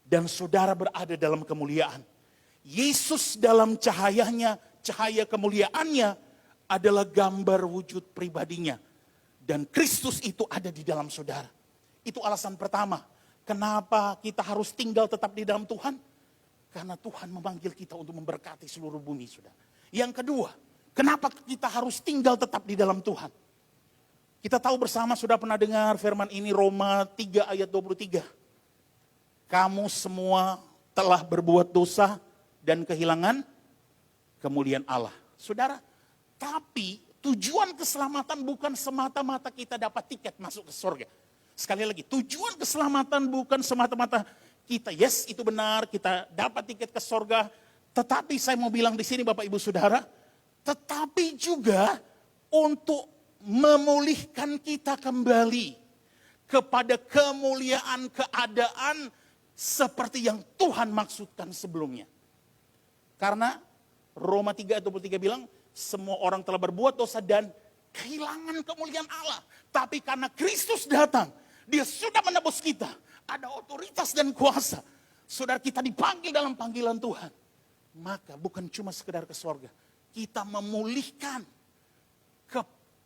Dan saudara berada dalam kemuliaan. Yesus dalam cahayanya, cahaya kemuliaannya adalah gambar wujud pribadinya. Dan Kristus itu ada di dalam saudara. Itu alasan pertama. Kenapa kita harus tinggal tetap di dalam Tuhan? Karena Tuhan memanggil kita untuk memberkati seluruh bumi, saudara. Yang kedua, kenapa kita harus tinggal tetap di dalam Tuhan? Kita tahu bersama, sudah pernah dengar firman ini, Roma 3 ayat 23. Kamu semua telah berbuat dosa dan kehilangan kemuliaan Allah. Saudara, tapi tujuan keselamatan bukan semata-mata kita dapat tiket masuk ke surga. Sekali lagi, tujuan keselamatan bukan semata-mata kita, yes itu benar, kita dapat tiket ke surga. Tetapi saya mau bilang di sini Bapak Ibu Saudara, tetapi juga untuk memulihkan kita kembali kepada kemuliaan keadaan seperti yang Tuhan maksudkan sebelumnya. Karena Roma 3:23 bilang, semua orang telah berbuat dosa dan kehilangan kemuliaan Allah. Tapi karena Kristus datang, dia sudah menebus kita. Ada otoritas dan kuasa. Saudara, kita dipanggil dalam panggilan Tuhan. Maka bukan cuma sekedar ke surga. Kita memulihkan ke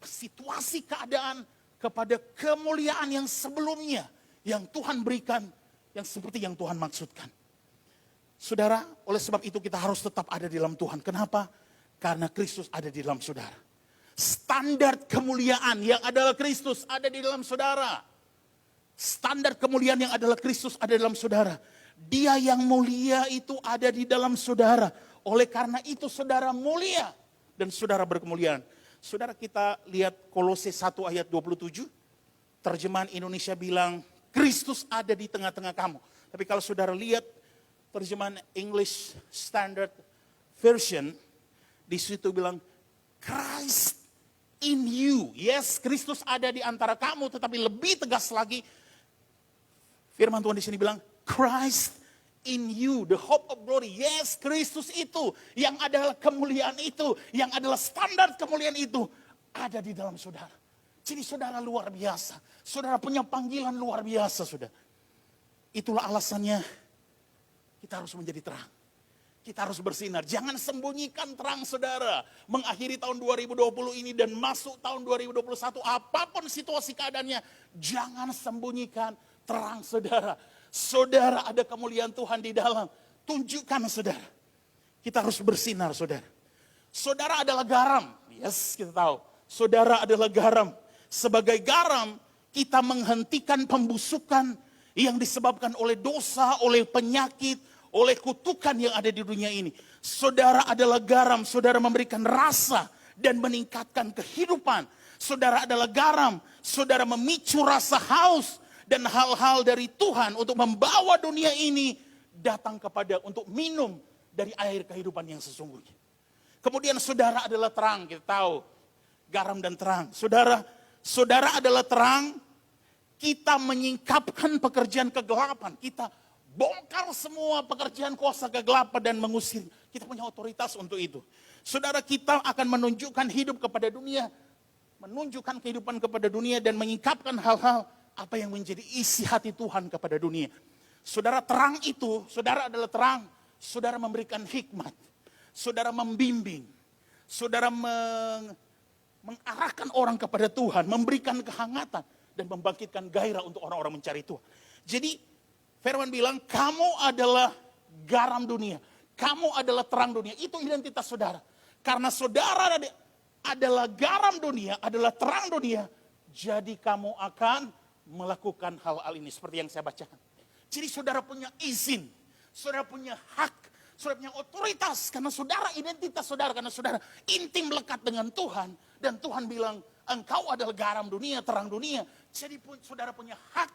situasi keadaan kepada kemuliaan yang sebelumnya. Yang Tuhan berikan, yang seperti yang Tuhan maksudkan. Saudara, oleh sebab itu kita harus tetap ada di dalam Tuhan. Kenapa? Karena Kristus ada di dalam saudara. Standar kemuliaan yang adalah Kristus ada di dalam saudara. Standar kemuliaan yang adalah Kristus ada di dalam saudara. Dia yang mulia itu ada di dalam saudara. Oleh karena itu saudara mulia dan saudara berkemuliaan. Saudara, kita lihat Kolose 1 ayat 27. Terjemahan Indonesia bilang, Kristus ada di tengah-tengah kamu. Tapi kalau saudara lihat terjemahan English Standard Version, di situ bilang, Christ in you. Yes, Kristus ada di antara kamu, tetapi lebih tegas lagi, firman Tuhan di sini bilang, Christ in you, the hope of glory. Yes, Kristus itu, yang adalah kemuliaan itu, yang adalah standar kemuliaan itu, ada di dalam saudara. Jadi saudara luar biasa. Saudara punya panggilan luar biasa, saudara. Itulah alasannya kita harus menjadi terang. Kita harus bersinar. Jangan sembunyikan terang saudara. Mengakhiri tahun 2020 ini dan masuk tahun 2021. Apapun situasi keadaannya, jangan sembunyikan terang saudara. Saudara ada kemuliaan Tuhan di dalam. Tunjukkan saudara. Kita harus bersinar saudara. Saudara adalah garam. Yes, kita tahu. Saudara adalah garam. Sebagai garam, kita menghentikan pembusukan yang disebabkan oleh dosa, oleh penyakit, oleh kutukan yang ada di dunia ini. Saudara adalah garam. Saudara memberikan rasa dan meningkatkan kehidupan. Saudara adalah garam. Saudara memicu rasa haus dan hal-hal dari Tuhan untuk membawa dunia ini datang kepada untuk minum dari air kehidupan yang sesungguhnya. Kemudian saudara adalah terang, kita tahu garam dan terang. Saudara adalah terang, kita menyingkapkan pekerjaan kegelapan, kita bongkar semua pekerjaan kuasa kegelapan dan mengusir. Kita punya otoritas untuk itu. Saudara, kita akan menunjukkan hidup kepada dunia, menunjukkan kehidupan kepada dunia dan menyingkapkan hal-hal apa yang menjadi isi hati Tuhan kepada dunia. Saudara, terang itu, saudara adalah terang. Saudara memberikan hikmat. Saudara membimbing. Saudara mengarahkan orang kepada Tuhan. Memberikan kehangatan. Dan membangkitkan gairah untuk orang-orang mencari Tuhan. Jadi, firman bilang, kamu adalah garam dunia. Kamu adalah terang dunia. Itu identitas saudara. Karena saudara adalah garam dunia, adalah terang dunia. Jadi kamu akan melakukan hal-hal ini seperti yang saya bacakan. Jadi saudara punya izin, saudara punya hak, saudara punya otoritas. Karena saudara identitas saudara, karena saudara intim melekat dengan Tuhan. Dan Tuhan bilang, engkau adalah garam dunia, terang dunia. Jadi saudara punya hak,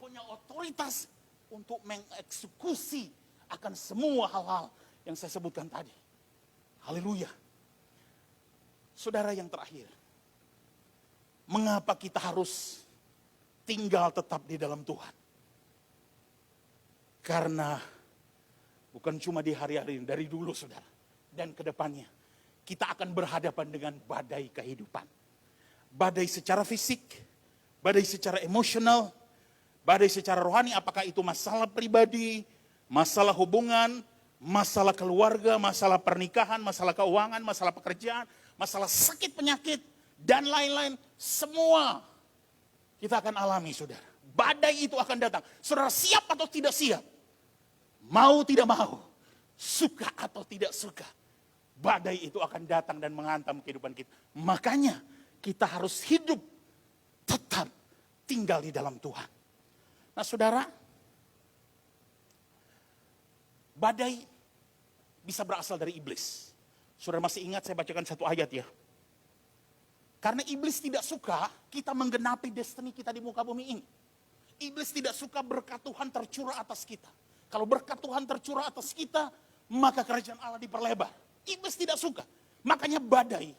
punya otoritas untuk mengeksekusi akan semua hal-hal yang saya sebutkan tadi. Haleluya. Saudara yang terakhir, mengapa kita harus tinggal tetap di dalam Tuhan? Karena bukan cuma di hari-hari ini, dari dulu saudara. Dan ke depannya, kita akan berhadapan dengan badai kehidupan. Badai secara fisik, badai secara emosional, badai secara rohani, apakah itu masalah pribadi, masalah hubungan, masalah keluarga, masalah pernikahan, masalah keuangan, masalah pekerjaan, masalah sakit penyakit, dan lain-lain. Semua kita akan alami saudara. Badai itu akan datang. Saudara siap atau tidak siap? Mau tidak mau? Suka atau tidak suka? Badai itu akan datang dan menghantam kehidupan kita. Makanya kita harus hidup tetap tinggal di dalam Tuhan. Nah saudara, badai bisa berasal dari iblis. Saudara masih ingat saya bacakan satu ayat ya. Karena iblis tidak suka kita menggenapi destiny kita di muka bumi ini. Iblis tidak suka berkat Tuhan tercurah atas kita. Kalau berkat Tuhan tercurah atas kita, maka kerajaan Allah diperlebar. Iblis tidak suka. Makanya badai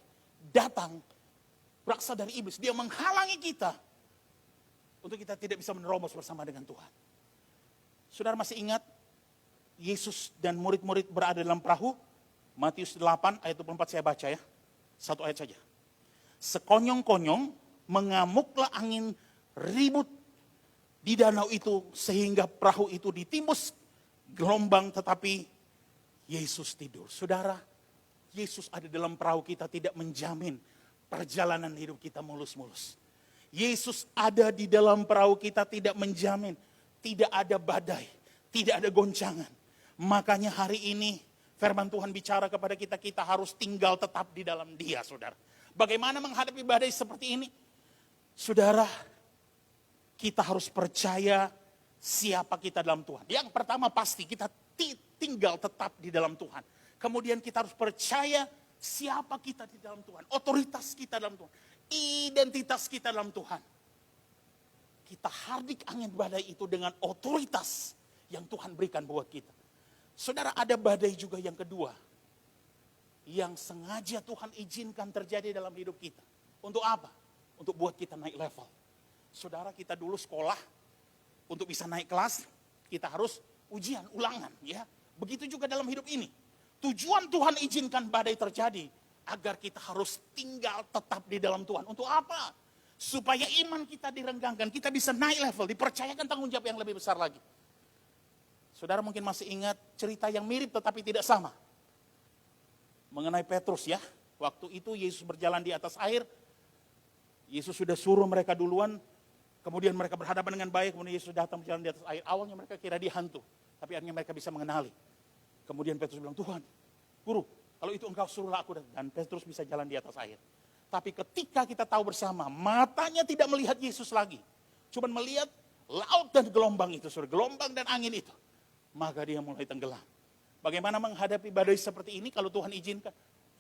datang berasal dari iblis. Dia menghalangi kita untuk kita tidak bisa menerobos bersama dengan Tuhan. Saudara masih ingat Yesus dan murid-murid berada dalam perahu? Matius 8 ayat 24 saya baca ya. Satu ayat saja. Sekonyong-konyong mengamuklah angin ribut di danau itu sehingga perahu itu ditimbus gelombang, tetapi Yesus tidur. Saudara, Yesus ada dalam perahu kita tidak menjamin perjalanan hidup kita mulus-mulus. Yesus ada di dalam perahu kita tidak menjamin tidak ada badai, tidak ada goncangan. Makanya hari ini firman Tuhan bicara kepada kita, kita harus tinggal tetap di dalam Dia, saudara. Bagaimana menghadapi badai seperti ini? Saudara, kita harus percaya siapa kita dalam Tuhan. Yang pertama pasti kita tinggal tetap di dalam Tuhan. Kemudian kita harus percaya siapa kita di dalam Tuhan. Otoritas kita dalam Tuhan. Identitas kita dalam Tuhan. Kita hardik angin badai itu dengan otoritas yang Tuhan berikan buat kita. Saudara, ada badai juga yang kedua. Yang sengaja Tuhan izinkan terjadi dalam hidup kita. Untuk apa? Untuk buat kita naik level. Saudara, kita dulu sekolah, untuk bisa naik kelas, kita harus ujian, ulangan. Ya, begitu juga dalam hidup ini. Tujuan Tuhan izinkan badai terjadi, agar kita harus tinggal tetap di dalam Tuhan. Untuk apa? Supaya iman kita direnggangkan, kita bisa naik level, dipercayakan tanggung jawab yang lebih besar lagi. Saudara mungkin masih ingat cerita yang mirip tetapi tidak sama. Mengenai Petrus ya, waktu itu Yesus berjalan di atas air, Yesus sudah suruh mereka duluan, kemudian mereka berhadapan dengan baik, kemudian Yesus datang berjalan di atas air. Awalnya mereka kira dia hantu, tapi akhirnya mereka bisa mengenali. Kemudian Petrus bilang, Tuhan, Guru, kalau itu engkau suruhlah aku, dan Petrus bisa jalan di atas air. Tapi ketika kita tahu bersama, matanya tidak melihat Yesus lagi. Cuma melihat laut dan gelombang itu, gelombang dan angin itu. Maka dia mulai tenggelam. Bagaimana menghadapi badai seperti ini kalau Tuhan izinkan?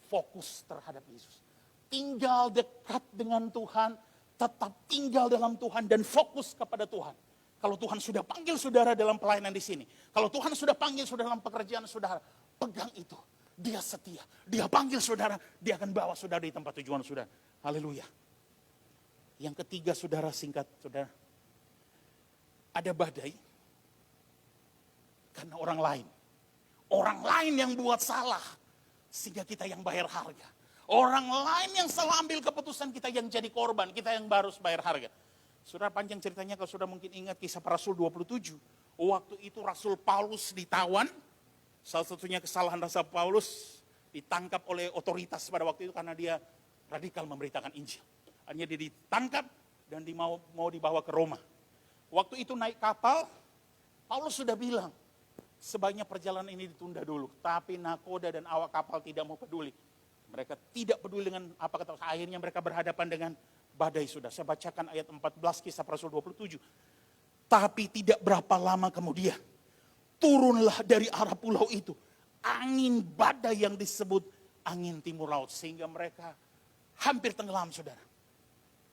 Fokus terhadap Yesus. Tinggal dekat dengan Tuhan, tetap tinggal dalam Tuhan dan fokus kepada Tuhan. Kalau Tuhan sudah panggil saudara dalam pelayanan di sini, kalau Tuhan sudah panggil saudara dalam pekerjaan saudara, pegang itu. Dia setia, dia panggil saudara, dia akan bawa saudara di tempat tujuan saudara. Haleluya. Yang ketiga saudara, singkat saudara. Ada badai karena orang lain. Orang lain yang buat salah, sehingga kita yang bayar harga. Orang lain yang salah ambil keputusan, kita yang jadi korban, kita yang harus bayar harga. Saudara, panjang ceritanya kalau saudara mungkin ingat kisah para Rasul 27. Waktu itu Rasul Paulus ditawan, salah satunya kesalahan Rasul Paulus ditangkap oleh otoritas pada waktu itu karena dia radikal memberitakan Injil. Akhirnya dia ditangkap dan mau dibawa ke Roma. Waktu itu naik kapal, Paulus sudah bilang, sebaiknya perjalanan ini ditunda dulu. Tapi nakoda dan awak kapal tidak mau peduli. Mereka tidak peduli dengan apa kata. Akhirnya mereka berhadapan dengan badai sudah. Saya bacakan ayat 14 kisah Rasul 27. Tapi tidak berapa lama kemudian, turunlah dari arah pulau itu angin badai yang disebut angin timur laut. Sehingga mereka hampir tenggelam saudara.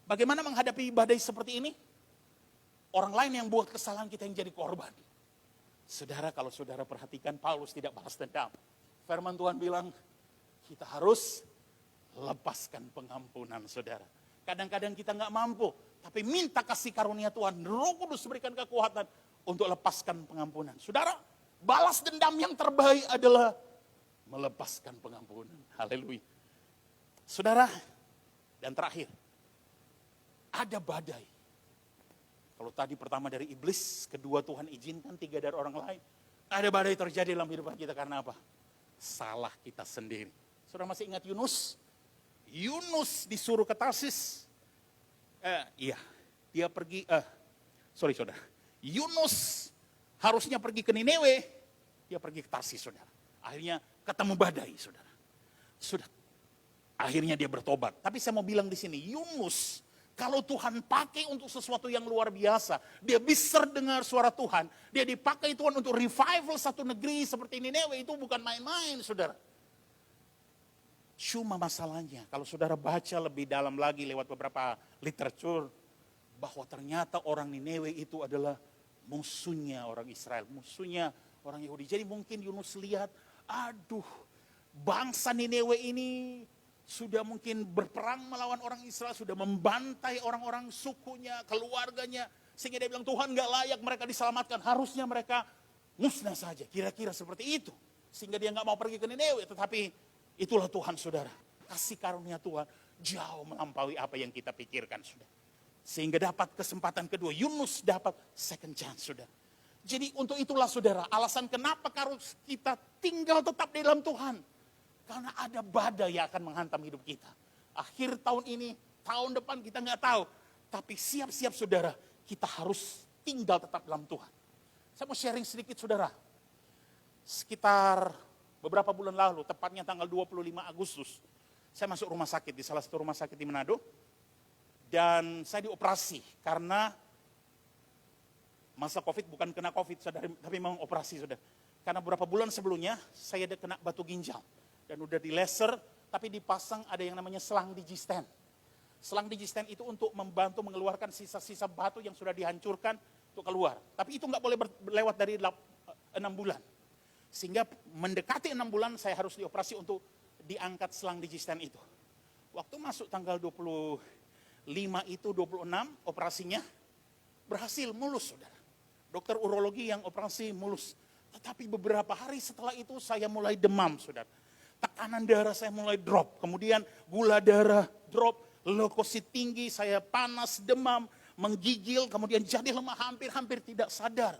Bagaimana menghadapi badai seperti ini? Orang lain yang buat kesalahan, kita yang jadi korban. Saudara, kalau saudara perhatikan, Paulus tidak balas dendam. Firman Tuhan bilang, kita harus lepaskan pengampunan saudara. Kadang-kadang kita nggak mampu, tapi minta kasih karunia Tuhan. Roh Kudus berikan kekuatan untuk lepaskan pengampunan. Saudara, balas dendam yang terbaik adalah melepaskan pengampunan. Haleluya. Saudara, dan terakhir, ada badai. Kalau tadi pertama dari iblis, kedua Tuhan izinkan, tiga dari orang lain. Ada badai terjadi dalam hidup kita karena apa? Salah kita sendiri. Saudara masih ingat Yunus? Yunus disuruh ke Tarsis. Iya, dia pergi, saudara. Yunus harusnya pergi ke Niniwe, dia pergi ke Tarsis saudara. Akhirnya ketemu badai saudara. Sudah, akhirnya dia bertobat. Tapi saya mau bilang di sini, Yunus, kalau Tuhan pakai untuk sesuatu yang luar biasa, dia bisa dengar suara Tuhan, dia dipakai Tuhan untuk revival satu negeri seperti Nineveh, itu bukan main-main saudara. Cuma masalahnya, kalau saudara baca lebih dalam lagi lewat beberapa literatur, bahwa ternyata orang Nineve itu adalah musuhnya orang Israel, musuhnya orang Yahudi. Jadi mungkin Yunus lihat, aduh, bangsa Nineve ini sudah mungkin berperang melawan orang Israel, sudah membantai orang-orang sukunya, keluarganya, sehingga dia bilang Tuhan gak layak mereka diselamatkan, harusnya mereka musnah saja, kira-kira seperti itu. Sehingga dia gak mau pergi ke Nineve, tetapi itulah Tuhan saudara, kasih karunia Tuhan jauh melampaui apa yang kita pikirkan saudara. Sehingga dapat kesempatan kedua, Yunus dapat second chance saudara. Jadi untuk itulah saudara, alasan kenapa harus kita tinggal tetap di dalam Tuhan. Karena ada badai yang akan menghantam hidup kita. Akhir tahun ini, tahun depan kita nggak tahu. Tapi siap-siap saudara, kita harus tinggal tetap dalam Tuhan. Saya mau sharing sedikit saudara. Sekitar beberapa bulan lalu, tepatnya tanggal 25 Agustus. Saya masuk rumah sakit di salah satu rumah sakit di Manado. Dan saya dioperasi karena masa COVID, bukan kena COVID saudara, tapi memang operasi saudara. Karena beberapa bulan sebelumnya saya ada kena batu ginjal. Dan udah di laser, tapi dipasang ada yang namanya selang digistent. Selang digistent itu untuk membantu mengeluarkan sisa-sisa batu yang sudah dihancurkan untuk keluar. Tapi itu nggak boleh lewat dari 6 bulan. Sehingga mendekati 6 bulan saya harus dioperasi untuk diangkat selang digistent itu. Waktu masuk tanggal 25 itu, 26 operasinya berhasil, mulus saudara. Dokter urologi yang operasi mulus. Tetapi beberapa hari setelah itu saya mulai demam saudara. Tekanan darah saya mulai drop, kemudian gula darah drop, leukosit tinggi, saya panas, demam, menggigil, kemudian jadi lemah, hampir tidak sadar.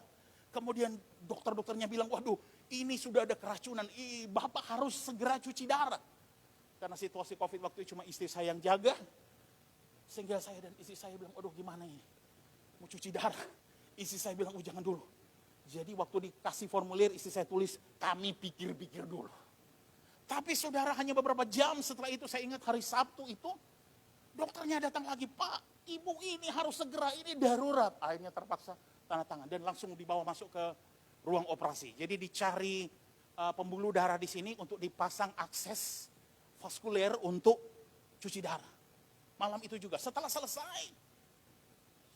Kemudian dokter-dokternya bilang, waduh ini sudah ada keracunan, Bapak harus segera cuci darah. Karena situasi COVID waktu itu cuma istri saya yang jaga, sehingga saya dan istri saya bilang, aduh gimana ini, mau cuci darah. Istri saya bilang, oh jangan dulu. Jadi waktu dikasih formulir, istri saya tulis, kami pikir-pikir dulu. Tapi saudara, hanya beberapa jam setelah itu, saya ingat hari Sabtu itu, dokternya datang lagi, Pak, ibu ini harus segera, ini darurat. Akhirnya terpaksa tanda tangan dan langsung dibawa masuk ke ruang operasi. Jadi dicari pembuluh darah di sini untuk dipasang akses vaskuler untuk cuci darah. Malam itu juga, setelah selesai,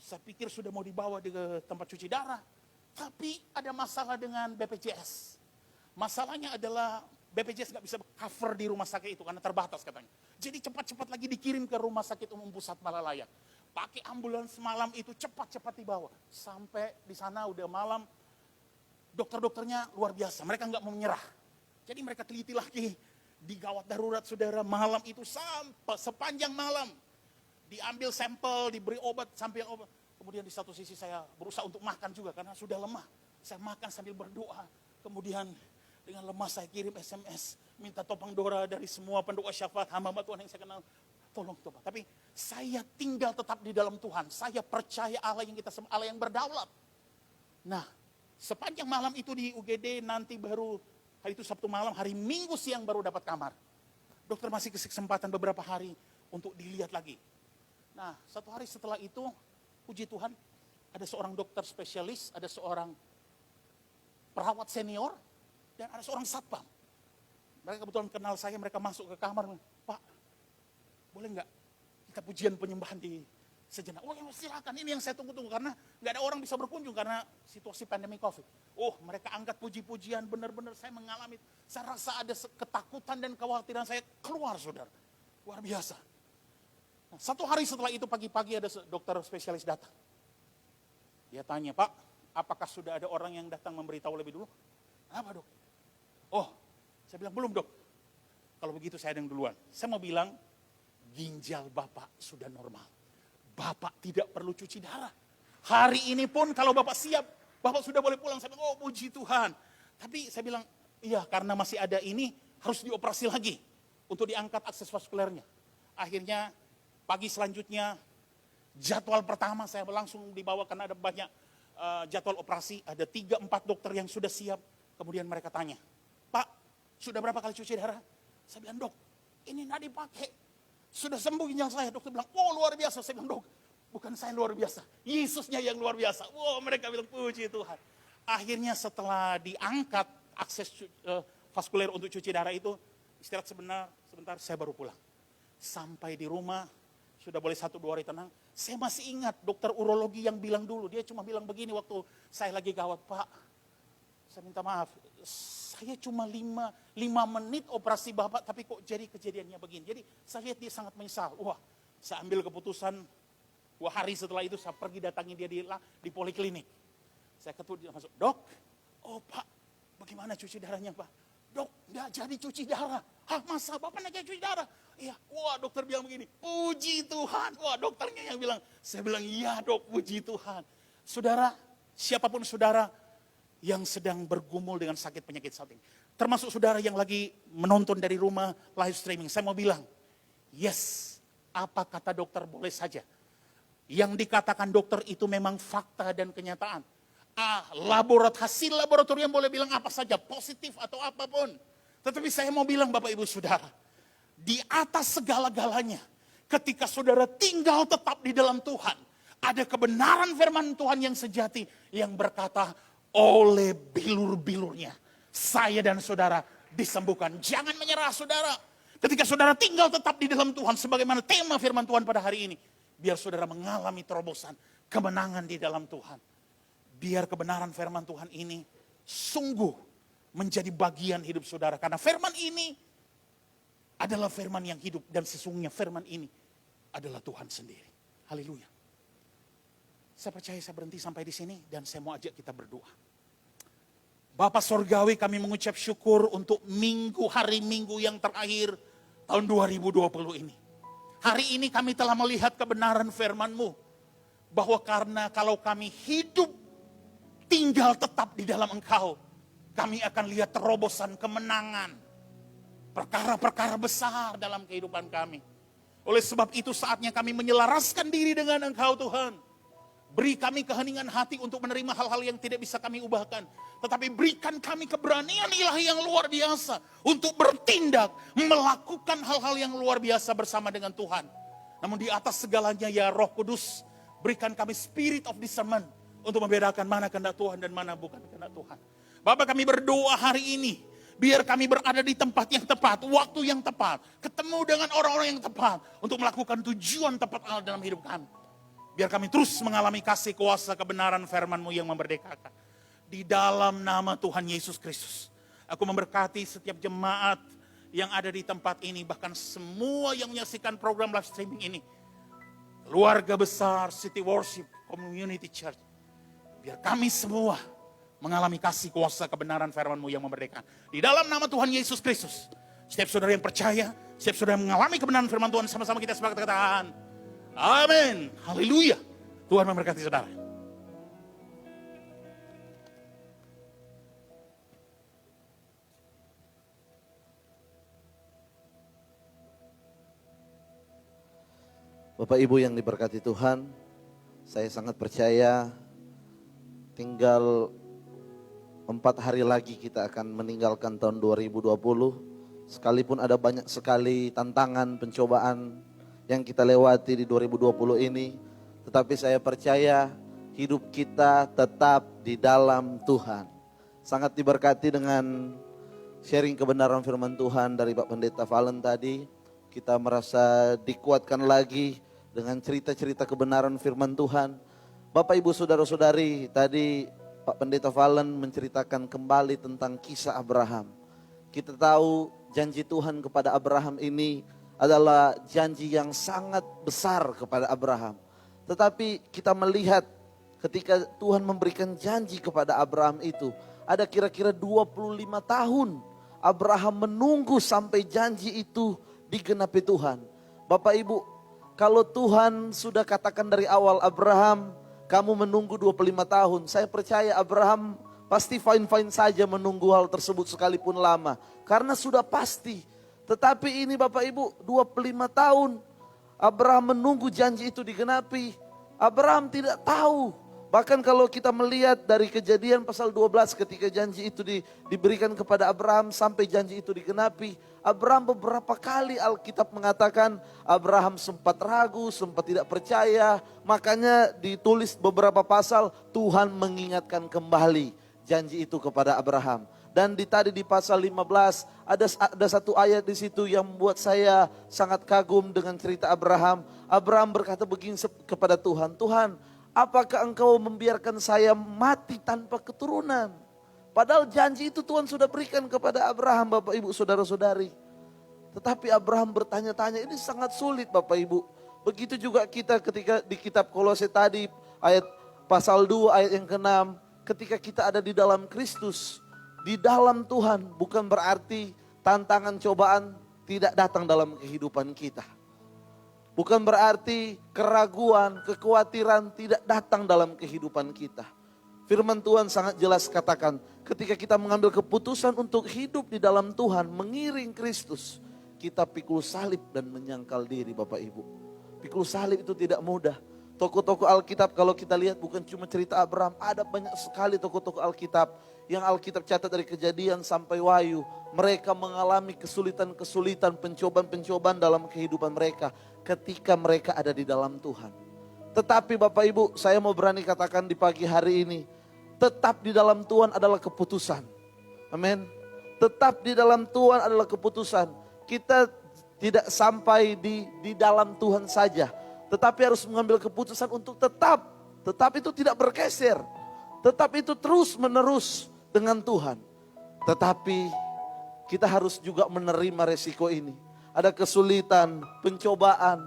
saya pikir sudah mau dibawa ke tempat cuci darah, tapi ada masalah dengan BPJS. Masalahnya adalah BPJS nggak bisa cover di rumah sakit itu karena terbatas katanya. Jadi cepat-cepat lagi dikirim ke rumah sakit umum pusat Malalaya. Pakai ambulans malam itu cepat-cepat dibawa. Sampai di sana udah malam, dokter-dokternya luar biasa. Mereka nggak mau menyerah. Jadi mereka teliti lagi di gawat darurat saudara, malam itu sampai sepanjang malam. Diambil sampel, diberi obat, sambil obat. Kemudian di satu sisi saya berusaha untuk makan juga karena sudah lemah. Saya makan sambil berdoa. Kemudian dengan lemah saya kirim SMS, minta topang doa dari semua pendoa syafaat, hamba Tuhan yang saya kenal, tolong Tuhan. Tapi saya tinggal tetap di dalam Tuhan, saya percaya Allah yang kita sembah, Allah yang berdaulat. Nah, sepanjang malam itu di UGD, nanti baru hari itu Sabtu malam, hari Minggu siang baru dapat kamar. Dokter masih kasih kesempatan beberapa hari untuk dilihat lagi. Nah, satu hari setelah itu, puji Tuhan, ada seorang dokter spesialis, ada seorang perawat senior, dan ada seorang satpam. Mereka kebetulan kenal saya, mereka masuk ke kamar. Pak, boleh nggak kita pujian penyembahan di sejenak? Oh ya silakan, ini yang saya tunggu-tunggu. Karena nggak ada orang bisa berkunjung karena situasi pandemi COVID. Oh mereka angkat puji-pujian, benar-benar saya mengalami. Saya rasa ada ketakutan dan kekhawatiran saya keluar saudara. Luar biasa. Nah, satu hari setelah itu pagi-pagi ada dokter spesialis datang. Dia tanya, Pak, apakah sudah ada orang yang datang memberitahu lebih dulu? Apa dok? Oh, saya bilang belum dok. Kalau begitu saya yang duluan. Saya mau bilang, ginjal Bapak sudah normal. Bapak tidak perlu cuci darah. Hari ini pun kalau Bapak siap, Bapak sudah boleh pulang. Saya bilang, oh puji Tuhan. Tapi saya bilang, iya karena masih ada ini, harus dioperasi lagi. Untuk diangkat akses vaskulernya. Akhirnya pagi selanjutnya, jadwal pertama saya langsung dibawa karena ada banyak jadwal operasi. Ada 3-4 dokter yang sudah siap. Kemudian mereka tanya, Pak, sudah berapa kali cuci darah? Saya bilang, dok, ini nggak dipakai. Sudah sembuh ginjal saya. Dokter bilang, oh luar biasa. Saya bilang, dok, bukan saya luar biasa. Yesusnya yang luar biasa. Wow, mereka bilang, puji Tuhan. Akhirnya setelah diangkat akses vaskuler untuk cuci darah itu, istirahat sebentar, saya baru pulang. Sampai di rumah, sudah boleh 1-2 hari tenang. Saya masih ingat dokter urologi yang bilang dulu, dia cuma bilang begini waktu saya lagi gawat, Pak, saya minta maaf, saya cuma 5 menit operasi Bapak, tapi kok jadi kejadiannya begini. Jadi saya lihat dia sangat menyesal. Wah, saya ambil keputusan, 2 hari setelah itu saya pergi datangi dia di poliklinik. Saya ketemu dia masuk, Dok, oh Pak, bagaimana cuci darahnya Pak? Dok, nggak jadi cuci darah. Hah, masa Bapak nggak jadi cuci darah? Iya, wah dokter bilang begini, puji Tuhan. Wah dokternya yang bilang, saya bilang iya dok, puji Tuhan. Saudara, siapapun saudara yang sedang bergumul dengan sakit penyakit saat ini. Termasuk saudara yang lagi menonton dari rumah live streaming. Saya mau bilang, yes, apa kata dokter boleh saja. Yang dikatakan dokter itu memang fakta dan kenyataan. Hasil laboratorium boleh bilang apa saja, positif atau apapun. Tetapi saya mau bilang Bapak Ibu Saudara, di atas segala-galanya, ketika saudara tinggal tetap di dalam Tuhan, ada kebenaran firman Tuhan yang sejati, yang berkata, oleh bilur-bilurnya, saya dan saudara disembuhkan. Jangan menyerah saudara. Ketika saudara tinggal tetap di dalam Tuhan, sebagaimana tema firman Tuhan pada hari ini, biar saudara mengalami terobosan, kemenangan di dalam Tuhan. Biar kebenaran firman Tuhan ini sungguh menjadi bagian hidup saudara. Karena firman ini adalah firman yang hidup. Dan sesungguhnya firman ini adalah Tuhan sendiri. Haleluya. Saya percaya saya berhenti sampai di sini. Dan saya mau ajak kita berdoa. Bapa Sorgawi, kami mengucap syukur untuk hari Minggu yang terakhir tahun 2020 ini. Hari ini kami telah melihat kebenaran firman-Mu. Bahwa karena kalau kami hidup tinggal tetap di dalam Engkau, kami akan lihat terobosan kemenangan. Perkara-perkara besar dalam kehidupan kami. Oleh sebab itu saatnya kami menyelaraskan diri dengan Engkau Tuhan. Beri kami keheningan hati untuk menerima hal-hal yang tidak bisa kami ubahkan. Tetapi berikan kami keberanian ilahi yang luar biasa. Untuk bertindak, melakukan hal-hal yang luar biasa bersama dengan Tuhan. Namun di atas segalanya ya Roh Kudus, berikan kami spirit of discernment. Untuk membedakan mana kehendak Tuhan dan mana bukan kehendak Tuhan. Bapak kami berdoa hari ini. Biar kami berada di tempat yang tepat, waktu yang tepat. Ketemu dengan orang-orang yang tepat. Untuk melakukan tujuan tepat Allah dalam hidup kami. Biar kami terus mengalami kasih kuasa kebenaran firman-Mu yang memerdekakan. Di dalam nama Tuhan Yesus Kristus. Aku memberkati setiap jemaat yang ada di tempat ini. Bahkan semua yang menyaksikan program live streaming ini. Keluarga besar City Worship Community Church. Biar kami semua mengalami kasih kuasa kebenaran firman-Mu yang memerdekakan. Di dalam nama Tuhan Yesus Kristus. Setiap saudara yang percaya, setiap saudara yang mengalami kebenaran firman Tuhan, sama-sama kita sepakat katakan, amin. Haleluya. Tuhan memberkati saudara. Bapak Ibu yang diberkati Tuhan, saya sangat percaya tinggal 4 hari lagi kita akan meninggalkan tahun 2020. Sekalipun ada banyak sekali tantangan, pencobaan yang kita lewati di 2020 ini. Tetapi saya percaya hidup kita tetap di dalam Tuhan. Sangat diberkati dengan sharing kebenaran firman Tuhan dari Pak Pendeta Valen tadi. Kita merasa dikuatkan lagi dengan cerita-cerita kebenaran firman Tuhan. Bapak Ibu Saudara-saudari, tadi Pak Pendeta Valen menceritakan kembali tentang kisah Abraham. Kita tahu janji Tuhan kepada Abraham ini adalah janji yang sangat besar kepada Abraham. Tetapi kita melihat ketika Tuhan memberikan janji kepada Abraham itu, ada kira-kira 25 tahun Abraham menunggu sampai janji itu digenapi Tuhan. Bapak Ibu, kalau Tuhan sudah katakan dari awal, Abraham, kamu menunggu 25 tahun. Saya percaya Abraham pasti fine-fine saja menunggu hal tersebut sekalipun lama. Karena sudah pasti. Tetapi ini Bapak Ibu, 25 tahun Abraham menunggu janji itu digenapi. Abraham tidak tahu. Bahkan kalau kita melihat dari Kejadian pasal 12 ketika janji itu diberikan kepada Abraham sampai janji itu digenapi. Abraham beberapa kali Alkitab mengatakan Abraham sempat ragu, sempat tidak percaya. Makanya ditulis beberapa pasal Tuhan mengingatkan kembali janji itu kepada Abraham. Dan tadi di pasal 15 ada satu ayat di situ yang membuat saya sangat kagum dengan cerita Abraham. Abraham berkata begini kepada Tuhan, Tuhan, apakah engkau membiarkan saya mati tanpa keturunan? Padahal janji itu Tuhan sudah berikan kepada Abraham, Bapak Ibu saudara-saudari. Tetapi Abraham bertanya-tanya, ini sangat sulit Bapak Ibu. Begitu juga kita ketika di kitab Kolose tadi ayat pasal 2 ayat yang ke-6, ketika kita ada di dalam Kristus, di dalam Tuhan, bukan berarti tantangan cobaan tidak datang dalam kehidupan kita. Bukan berarti keraguan, kekhawatiran tidak datang dalam kehidupan kita. Firman Tuhan sangat jelas katakan, ketika kita mengambil keputusan untuk hidup di dalam Tuhan, mengiring Kristus, kita pikul salib dan menyangkal diri Bapak Ibu. Pikul salib itu tidak mudah. Tokoh-tokoh Alkitab kalau kita lihat bukan cuma cerita Abraham, ada banyak sekali tokoh-tokoh Alkitab yang Alkitab catat dari Kejadian sampai Wahyu. Mereka mengalami kesulitan-kesulitan, pencobaan-pencobaan dalam kehidupan mereka ketika mereka ada di dalam Tuhan. Tetapi Bapak Ibu, saya mau berani katakan di pagi hari ini, tetap di dalam Tuhan adalah keputusan. Amin. Tetap di dalam Tuhan adalah keputusan. Kita tidak sampai di dalam Tuhan saja, tetapi harus mengambil keputusan untuk tetap itu tidak bergeser. Tetap itu terus menerus dengan Tuhan. Tetapi kita harus juga menerima resiko ini. Ada kesulitan, pencobaan.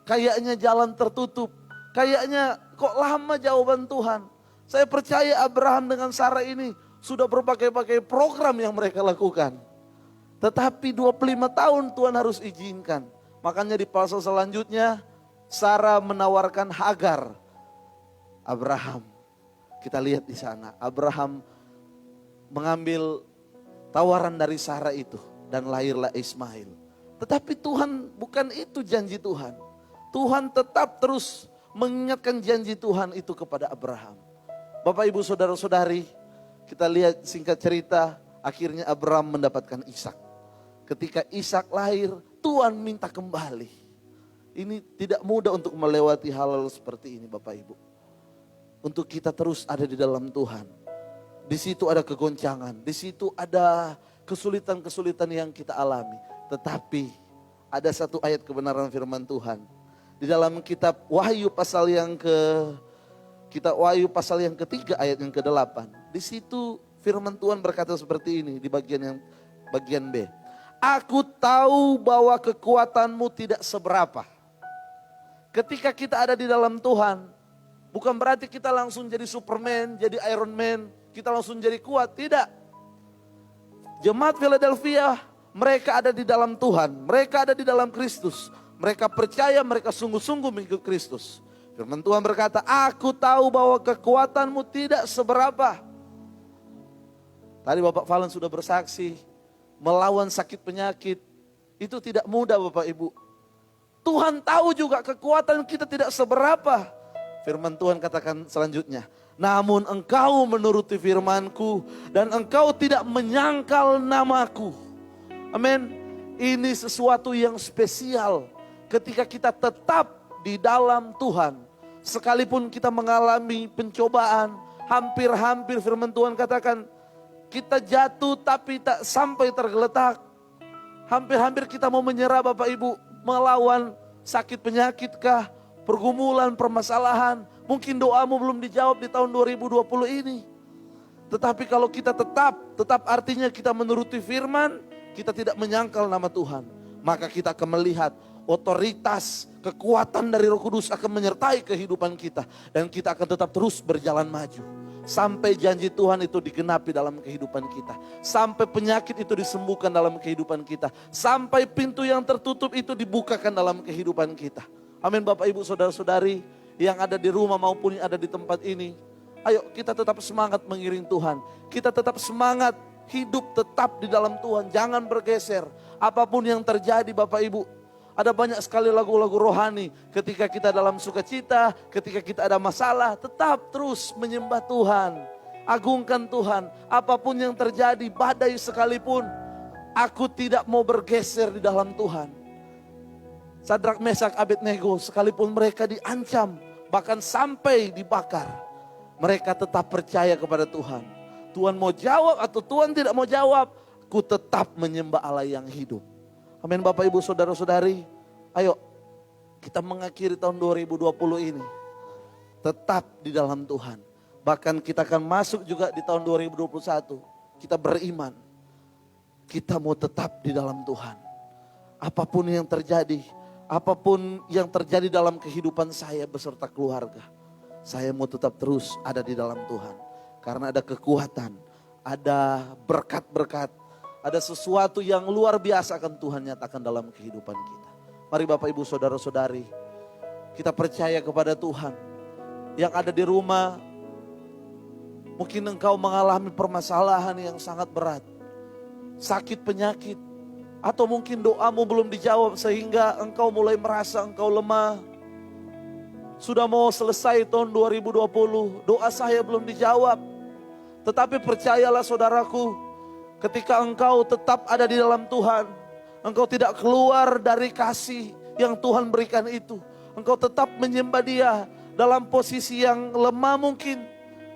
Kayaknya jalan tertutup. Kayaknya kok lama jawaban Tuhan. Saya percaya Abraham dengan Sarah ini sudah berbagai-bagai program yang mereka lakukan. Tetapi 25 tahun Tuhan harus izinkan. Makanya di pasal selanjutnya Sarah menawarkan Hagar. Abraham, kita lihat di sana, Abraham mengambil tawaran dari Sarah itu dan lahirlah Ismail. Tetapi Tuhan, bukan itu janji Tuhan. Tuhan tetap terus mengingatkan janji Tuhan itu kepada Abraham. Bapak Ibu saudara-saudari, kita lihat singkat cerita, akhirnya Abraham mendapatkan Ishak. Ketika Ishak lahir, Tuhan minta kembali. Ini tidak mudah untuk melewati hal-hal seperti ini Bapak Ibu. Untuk kita terus ada di dalam Tuhan. Di situ ada kegoncangan, di situ ada kesulitan-kesulitan yang kita alami. Tetapi ada satu ayat kebenaran firman Tuhan. Di dalam kitab Wahyu pasal yang ketiga ayat yang ke-8. Di situ firman Tuhan berkata seperti ini di bagian B. Aku tahu bahwa kekuatanmu tidak seberapa. Ketika kita ada di dalam Tuhan, bukan berarti kita langsung jadi Superman, jadi Iron Man, kita langsung jadi kuat, tidak. Jemaat Philadelphia, mereka ada di dalam Tuhan, mereka ada di dalam Kristus. Mereka percaya, mereka sungguh-sungguh mengikut Kristus. Firman Tuhan berkata, aku tahu bahwa kekuatanmu tidak seberapa. Tadi Bapak Valen sudah bersaksi, melawan sakit penyakit, itu tidak mudah Bapak Ibu. Tuhan tahu juga kekuatan kita tidak seberapa. Firman Tuhan katakan selanjutnya, namun engkau menuruti firmanku dan engkau tidak menyangkal namaku. Amin. Ini sesuatu yang spesial ketika kita tetap di dalam Tuhan. Sekalipun kita mengalami pencobaan, hampir-hampir firman Tuhan katakan, kita jatuh tapi tak sampai tergeletak. Hampir-hampir kita mau menyerah Bapak Ibu, melawan sakit penyakit kah, pergumulan, permasalahan. Mungkin doamu belum dijawab di tahun 2020 ini. Tetapi kalau kita tetap artinya kita menuruti firman, kita tidak menyangkal nama Tuhan. Maka kita akan melihat otoritas, kekuatan dari Roh Kudus akan menyertai kehidupan kita. Dan kita akan tetap terus berjalan maju. Sampai janji Tuhan itu digenapi dalam kehidupan kita. Sampai penyakit itu disembuhkan dalam kehidupan kita. Sampai pintu yang tertutup itu dibukakan dalam kehidupan kita. Amin Bapak Ibu saudara-saudari yang ada di rumah maupun yang ada di tempat ini. Ayo kita tetap semangat mengiring Tuhan. Kita tetap semangat hidup tetap di dalam Tuhan. Jangan bergeser. Apapun yang terjadi Bapak Ibu. Ada banyak sekali lagu-lagu rohani. Ketika kita dalam sukacita, ketika kita ada masalah, tetap terus menyembah Tuhan. Agungkan Tuhan. Apapun yang terjadi, badai sekalipun, aku tidak mau bergeser di dalam Tuhan. Sadrak, Mesak, Abednego, sekalipun mereka diancam, bahkan sampai dibakar, mereka tetap percaya kepada Tuhan. Tuhan mau jawab atau Tuhan tidak mau jawab, ku tetap menyembah Allah yang hidup. Amin Bapak Ibu Saudara-saudari. Ayo kita mengakhiri tahun 2020 ini tetap di dalam Tuhan. Bahkan kita akan masuk juga di tahun 2021. Kita beriman. Kita mau tetap di dalam Tuhan. Apapun yang terjadi dalam kehidupan saya beserta keluarga, saya mau tetap terus ada di dalam Tuhan. Karena ada kekuatan, ada berkat-berkat, ada sesuatu yang luar biasa akan Tuhan nyatakan dalam kehidupan kita. Mari Bapak Ibu Saudara-saudari, kita percaya kepada Tuhan. Yang ada di rumah, mungkin engkau mengalami permasalahan yang sangat berat, sakit penyakit, atau mungkin doamu belum dijawab sehingga engkau mulai merasa engkau lemah. Sudah mau selesai tahun 2020, doa saya belum dijawab. Tetapi percayalah saudaraku, ketika engkau tetap ada di dalam Tuhan, engkau tidak keluar dari kasih yang Tuhan berikan itu. Engkau tetap menyembah Dia dalam posisi yang lemah mungkin.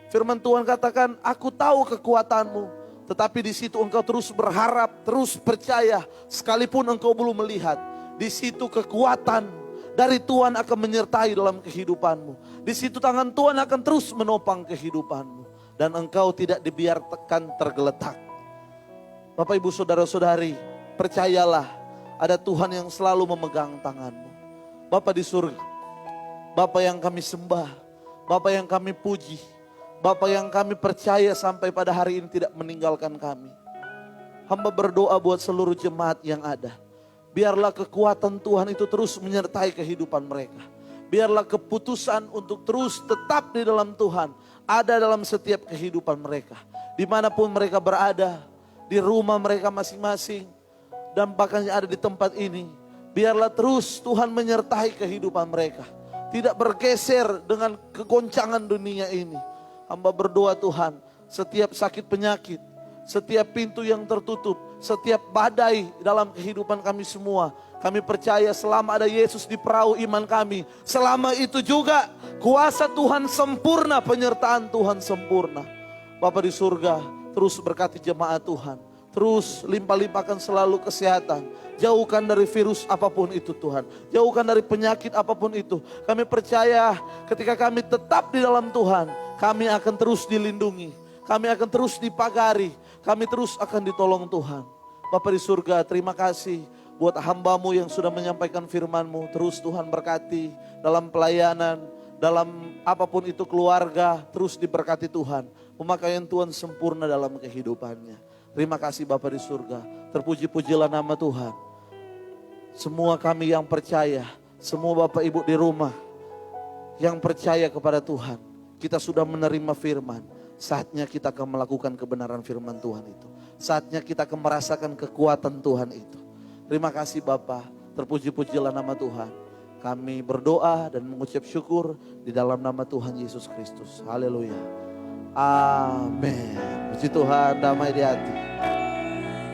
Firman Tuhan katakan, aku tahu kekuatanmu. Tetapi di situ engkau terus berharap, terus percaya, sekalipun engkau belum melihat. Di situ kekuatan dari Tuhan akan menyertai dalam kehidupanmu. Di situ tangan Tuhan akan terus menopang kehidupanmu. Dan engkau tidak dibiarkan tergeletak. Bapak Ibu Saudara-saudari, percayalah ada Tuhan yang selalu memegang tanganmu. Bapa di surga, Bapa yang kami sembah, Bapa yang kami puji, Bapa yang kami percaya sampai pada hari ini tidak meninggalkan kami. Hamba berdoa buat seluruh jemaat yang ada. Biarlah kekuatan Tuhan itu terus menyertai kehidupan mereka. Biarlah keputusan untuk terus tetap di dalam Tuhan ada dalam setiap kehidupan mereka. Dimanapun mereka berada, di rumah mereka masing-masing, dan bahkan yang ada di tempat ini. Biarlah terus Tuhan menyertai kehidupan mereka. Tidak bergeser dengan kegoncangan dunia ini. Hamba berdoa Tuhan, setiap sakit penyakit, setiap pintu yang tertutup, setiap badai dalam kehidupan kami semua, kami percaya selama ada Yesus di perahu iman kami, selama itu juga kuasa Tuhan sempurna, penyertaan Tuhan sempurna. Bapa di surga, terus berkati jemaat Tuhan, terus limpah-limpahkan selalu kesehatan, jauhkan dari virus apapun itu Tuhan, jauhkan dari penyakit apapun itu. Kami percaya ketika kami tetap di dalam Tuhan, kami akan terus dilindungi, kami akan terus dipagari, kami terus akan ditolong Tuhan. Bapa di surga, terima kasih buat hamba-Mu yang sudah menyampaikan firman-Mu. Terus Tuhan berkati dalam pelayanan, dalam apapun itu keluarga, terus diberkati Tuhan. Pemakaian Tuhan sempurna dalam kehidupannya. Terima kasih Bapa di surga, terpuji-pujilah nama Tuhan. Semua kami yang percaya, semua Bapak Ibu di rumah yang percaya kepada Tuhan, kita sudah menerima firman. Saatnya kita akan melakukan kebenaran firman Tuhan itu. Saatnya kita akan merasakan kekuatan Tuhan itu. Terima kasih Bapa, terpuji-pujilah nama Tuhan. Kami berdoa dan mengucap syukur di dalam nama Tuhan Yesus Kristus. Haleluya. Amin. Puji Tuhan, damai di hati.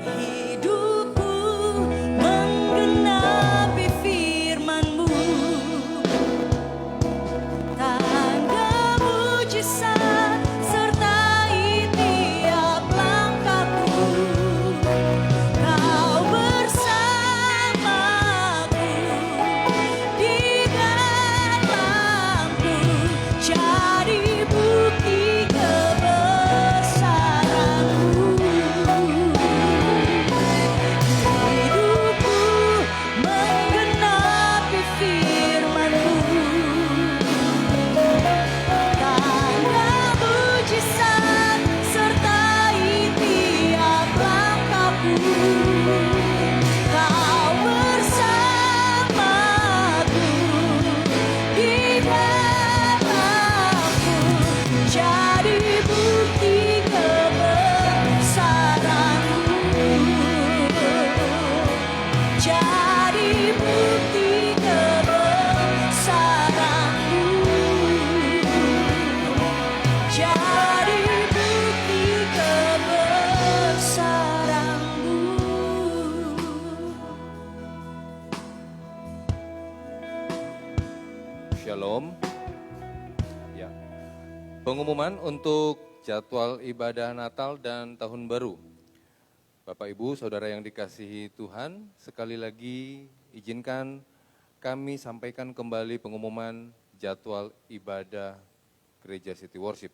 Hidupku menggenapi firman-Mu, tanda mujizat sertai tiap langkahku. Kau bersamaku di dalamku, jadi bukti kebesaran-Mu. Hidupku menggenapi firman-Mu, tanda mujizat sertai tiap langkahku. Kau bersamaku di dalamku, jadi bukti kebesaran-Mu, jadi bukti kebesaran-Mu, jadi bukti kebesaran-Mu. Shalom. Ya. Pengumuman untuk jadwal ibadah Natal dan Tahun Baru. Bapak Ibu, Saudara yang dikasihi Tuhan, sekali lagi izinkan kami sampaikan kembali pengumuman jadwal ibadah Gereja City Worship.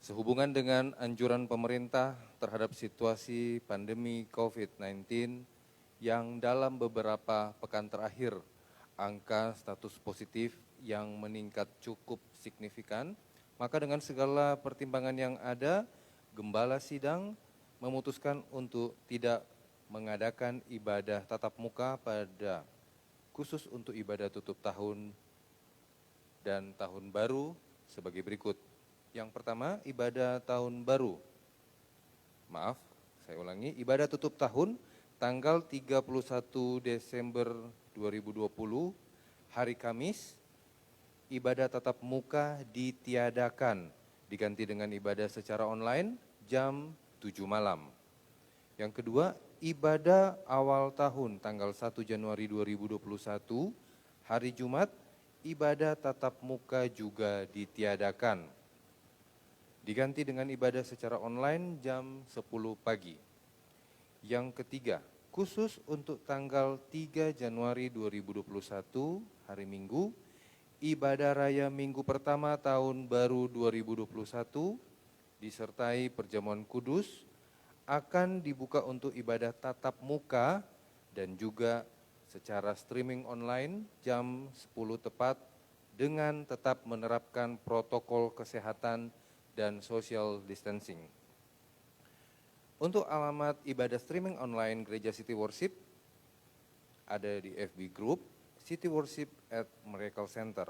Sehubungan dengan anjuran pemerintah terhadap situasi pandemi COVID-19 yang dalam beberapa pekan terakhir angka status positif yang meningkat cukup signifikan, maka dengan segala pertimbangan yang ada, Gembala Sidang memutuskan untuk tidak mengadakan ibadah tatap muka pada khusus untuk ibadah tutup tahun dan tahun baru sebagai berikut. Yang pertama, ibadah tahun baru. Maaf, saya ulangi, ibadah tutup tahun tanggal 31 Desember 2020, hari Kamis, ibadah tatap muka ditiadakan, diganti dengan ibadah secara online jam 7 malam. Yang kedua, ibadah awal tahun tanggal 1 Januari 2021, hari Jumat, ibadah tatap muka juga ditiadakan, diganti dengan ibadah secara online jam 10 pagi. Yang ketiga, khusus untuk tanggal 3 Januari 2021, hari Minggu, ibadah raya Minggu pertama tahun baru 2021, disertai perjamuan kudus, akan dibuka untuk ibadah tatap muka dan juga secara streaming online jam 10 tepat dengan tetap menerapkan protokol kesehatan dan social distancing. Untuk alamat ibadah streaming online Gereja City Worship ada di FB Group City Worship at Miracle Center.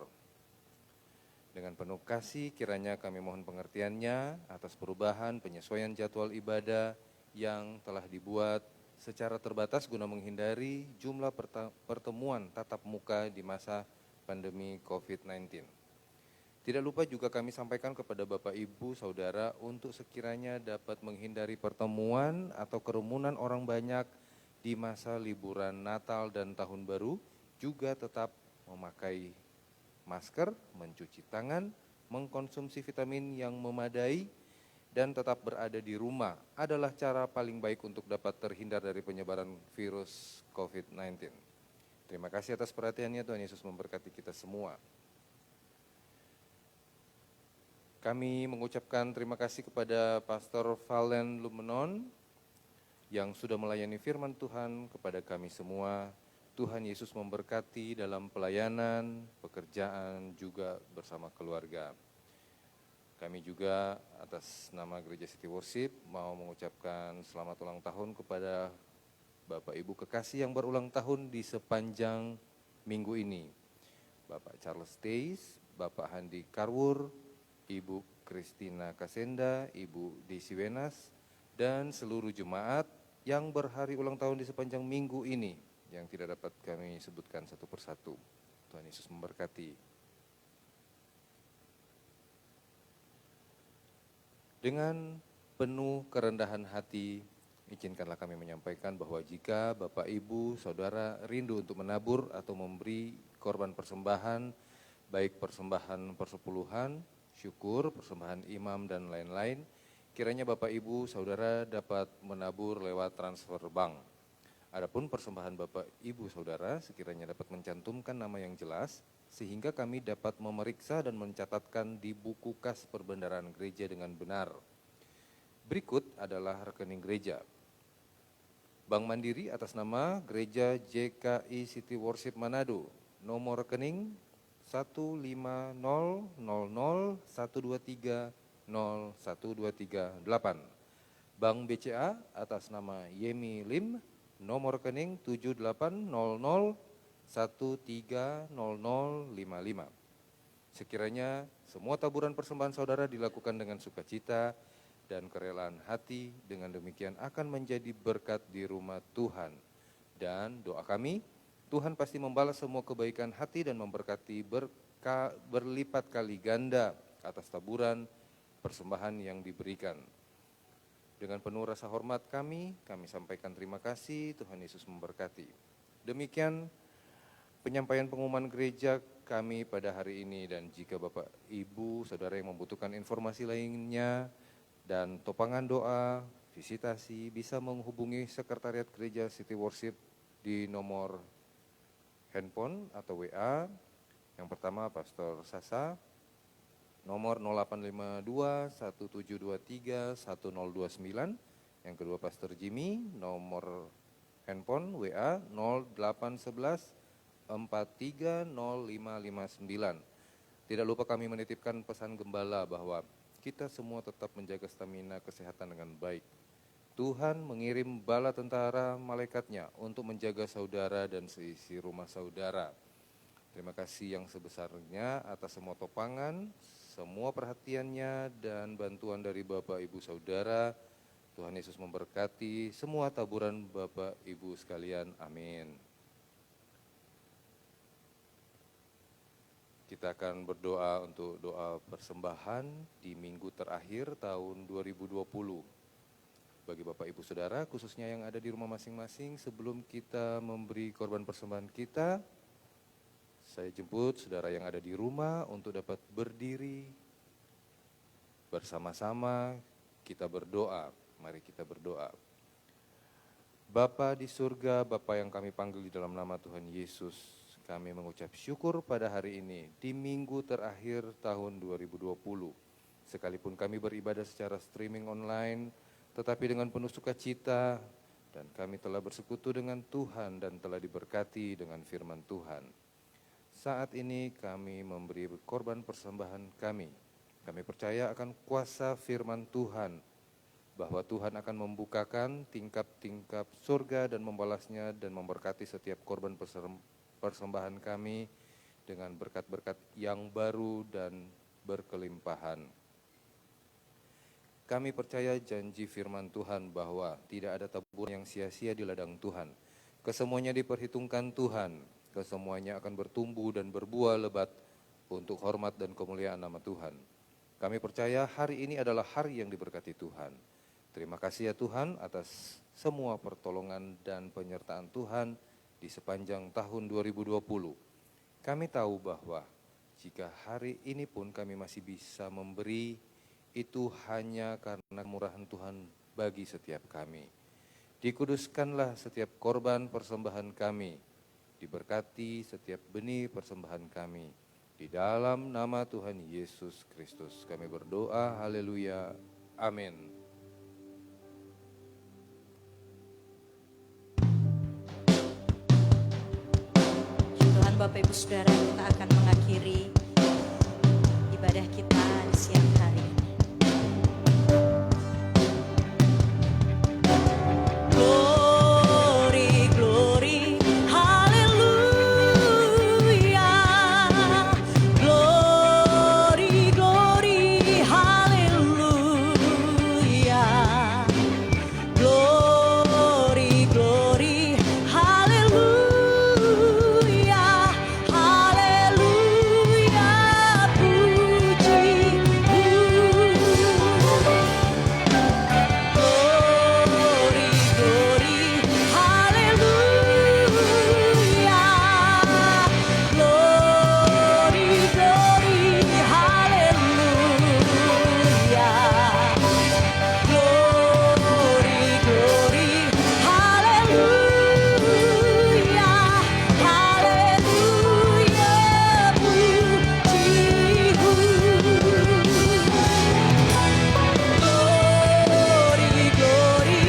Dengan penuh kasih kiranya kami mohon pengertiannya atas perubahan penyesuaian jadwal ibadah yang telah dibuat secara terbatas guna menghindari jumlah pertemuan tatap muka di masa pandemi COVID-19. Tidak lupa juga kami sampaikan kepada Bapak Ibu Saudara untuk sekiranya dapat menghindari pertemuan atau kerumunan orang banyak di masa liburan Natal dan Tahun Baru, juga tetap memakai masker, mencuci tangan, mengkonsumsi vitamin yang memadai, dan tetap berada di rumah adalah cara paling baik untuk dapat terhindar dari penyebaran virus COVID-19. Terima kasih atas perhatiannya, Tuhan Yesus memberkati kita semua. Kami mengucapkan terima kasih kepada Pastor Valen Lumenon yang sudah melayani firman Tuhan kepada kami semua. Tuhan Yesus memberkati dalam pelayanan, pekerjaan, juga bersama keluarga. Kami juga atas nama Gereja City Worship mau mengucapkan selamat ulang tahun kepada Bapak Ibu kekasih yang berulang tahun di sepanjang minggu ini. Bapak Charles Teis, Bapak Handi Karwur, Ibu Christina Kasenda, Ibu Desi Wenas, dan seluruh jemaat yang berhari ulang tahun di sepanjang minggu ini yang tidak dapat kami sebutkan satu persatu. Tuhan Yesus memberkati. Dengan penuh kerendahan hati, izinkanlah kami menyampaikan bahwa jika Bapak, Ibu, Saudara rindu untuk menabur atau memberi korban persembahan, baik persembahan persepuluhan, syukur, persembahan imam, dan lain-lain, kiranya Bapak, Ibu, Saudara dapat menabur lewat transfer bank. Adapun persembahan Bapak, Ibu, Saudara sekiranya dapat mencantumkan nama yang jelas, sehingga kami dapat memeriksa dan mencatatkan di buku kas perbendaharaan gereja dengan benar. Berikut adalah rekening gereja. Bank Mandiri atas nama Gereja JKI City Worship Manado, nomor rekening 1500123012338. Bank BCA atas nama Yemi Lim, nomor rekening 7800130055. Sekiranya semua taburan persembahan saudara dilakukan dengan sukacita dan kerelaan hati, dengan demikian akan menjadi berkat di rumah Tuhan. Dan doa kami, Tuhan pasti membalas semua kebaikan hati dan memberkati berlipat kali ganda atas taburan persembahan yang diberikan. Dengan penuh rasa hormat kami sampaikan terima kasih. Tuhan Yesus memberkati. Demikian penyampaian pengumuman gereja kami pada hari ini. Dan jika Bapak, Ibu, Saudara yang membutuhkan informasi lainnya dan topangan doa, visitasi, bisa menghubungi Sekretariat Gereja City Worship di nomor handphone atau WA. Yang pertama Pastor Sasa, nomor 0852 1723 1029. Yang kedua Pastor Jimmy, nomor handphone WA 0811 430559. Tidak lupa kami menitipkan pesan gembala bahwa kita semua tetap menjaga stamina kesehatan dengan baik. Tuhan mengirim bala tentara malaikatnya untuk menjaga saudara dan seisi rumah saudara. Terima kasih yang sebesarnya atas semua topangan, semua perhatiannya dan bantuan dari Bapak Ibu Saudara. Tuhan Yesus memberkati semua taburan Bapak Ibu sekalian. Amin. Kita akan berdoa untuk doa persembahan di minggu terakhir tahun 2020. Bagi Bapak Ibu Saudara, khususnya yang ada di rumah masing-masing, sebelum kita memberi korban persembahan kita, saya jemput saudara yang ada di rumah untuk dapat berdiri bersama-sama kita berdoa. Mari kita berdoa. Bapa di surga, Bapa yang kami panggil di dalam nama Tuhan Yesus, kami mengucap syukur pada hari ini di minggu terakhir tahun 2020. Sekalipun kami beribadah secara streaming online, tetapi dengan penuh sukacita, dan kami telah bersekutu dengan Tuhan dan telah diberkati dengan firman Tuhan. Saat ini kami memberi korban persembahan kami. Kami percaya akan kuasa firman Tuhan, bahwa Tuhan akan membukakan tingkap-tingkap surga dan membalasnya dan memberkati setiap korban persembahan kami dengan berkat-berkat yang baru dan berkelimpahan. Kami percaya janji firman Tuhan bahwa tidak ada taburan yang sia-sia di ladang Tuhan. Kesemuanya diperhitungkan Tuhan. Kesemuanya akan bertumbuh dan berbuah lebat untuk hormat dan kemuliaan nama Tuhan. Kami percaya hari ini adalah hari yang diberkati Tuhan. Terima kasih ya Tuhan atas semua pertolongan dan penyertaan Tuhan di sepanjang tahun 2020. Kami tahu bahwa jika hari ini pun kami masih bisa memberi, itu hanya karena kemurahan Tuhan bagi setiap kami. Dikuduskanlah setiap korban persembahan kami. Diberkati setiap benih persembahan kami. Di dalam nama Tuhan Yesus Kristus kami berdoa, haleluya, amin. Tuhan, Bapak Ibu Saudara, kita akan mengakhiri ibadah kita di siang hari ini. Glory, glory, haleluya. Glory, glory, haleluya. Glory, glory, haleluya. Haleluya, puji. Glory, glory, haleluya. Glory, glory, haleluya. Glory, glory, haleluya. Haleluya, pujiku. Glory, glory,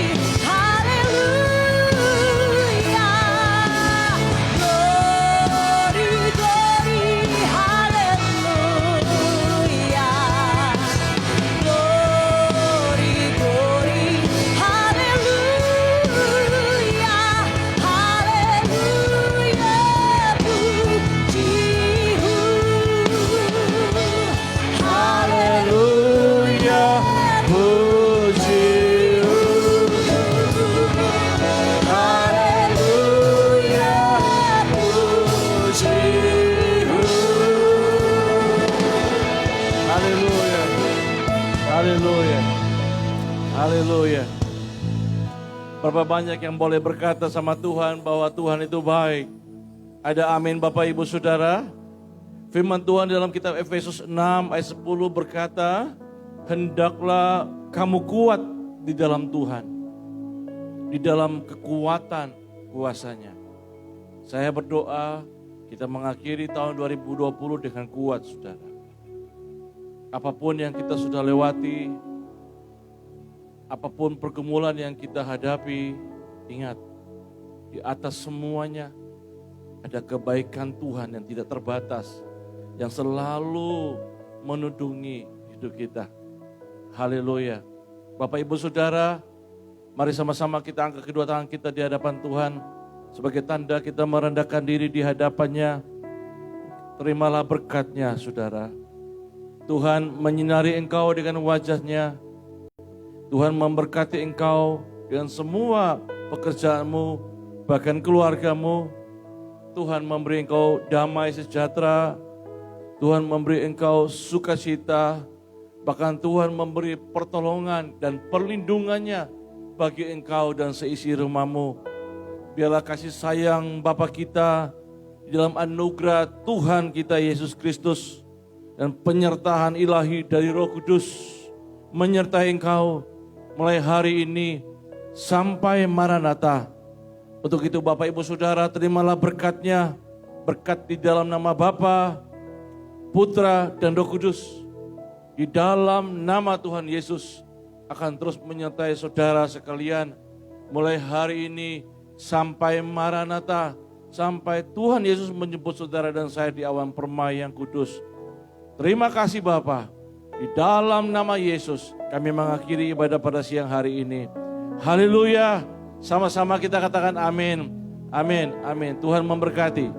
haleluya. Glory, glory, haleluya. Glory, glory, haleluya. Haleluya, pujiku. Haleluya, pujiku. Haleluya, pujiku. Haleluya. Haleluya. Haleluya. Berapa banyak yang boleh berkata sama Tuhan bahwa Tuhan itu baik. Ada amin Bapak Ibu Saudara? Firman Tuhan dalam kitab Efesus 6 ayat 10 berkata, hendaklah kamu kuat di dalam Tuhan, di dalam kekuatan kuasanya. Saya berdoa kita mengakhiri tahun 2020 dengan kuat, saudara. Apapun yang kita sudah lewati, apapun pergumulan yang kita hadapi, ingat, di atas semuanya ada kebaikan Tuhan yang tidak terbatas, yang selalu menudungi hidup kita. Haleluya. Bapak Ibu Saudara, mari sama-sama kita angkat kedua tangan kita di hadapan Tuhan. Sebagai tanda kita merendahkan diri di hadapannya. Terimalah berkat-Nya, saudara. Tuhan menyinari engkau dengan wajah-Nya. Tuhan memberkati engkau dengan semua pekerjaanmu, bahkan keluargamu. Tuhan memberi engkau damai sejahtera. Tuhan memberi engkau sukacita. Bahkan Tuhan memberi pertolongan dan perlindungannya bagi engkau dan seisi rumahmu. Biarlah kasih sayang Bapa kita di dalam anugerah Tuhan kita Yesus Kristus dan penyertaan ilahi dari Roh Kudus menyertai engkau mulai hari ini sampai Maranatha. Untuk itu Bapak Ibu Saudara, terimalah berkat-Nya, berkat di dalam nama Bapa, Putra dan Roh Kudus. Di dalam nama Tuhan Yesus akan terus menyertai saudara sekalian mulai hari ini sampai Maranatha, sampai Tuhan Yesus menjemput saudara dan saya di awan permai yang kudus. Terima kasih Bapa. Di dalam nama Yesus kami mengakhiri ibadah pada siang hari ini. Haleluya. Sama-sama kita katakan amin. Amin. Amin. Tuhan memberkati.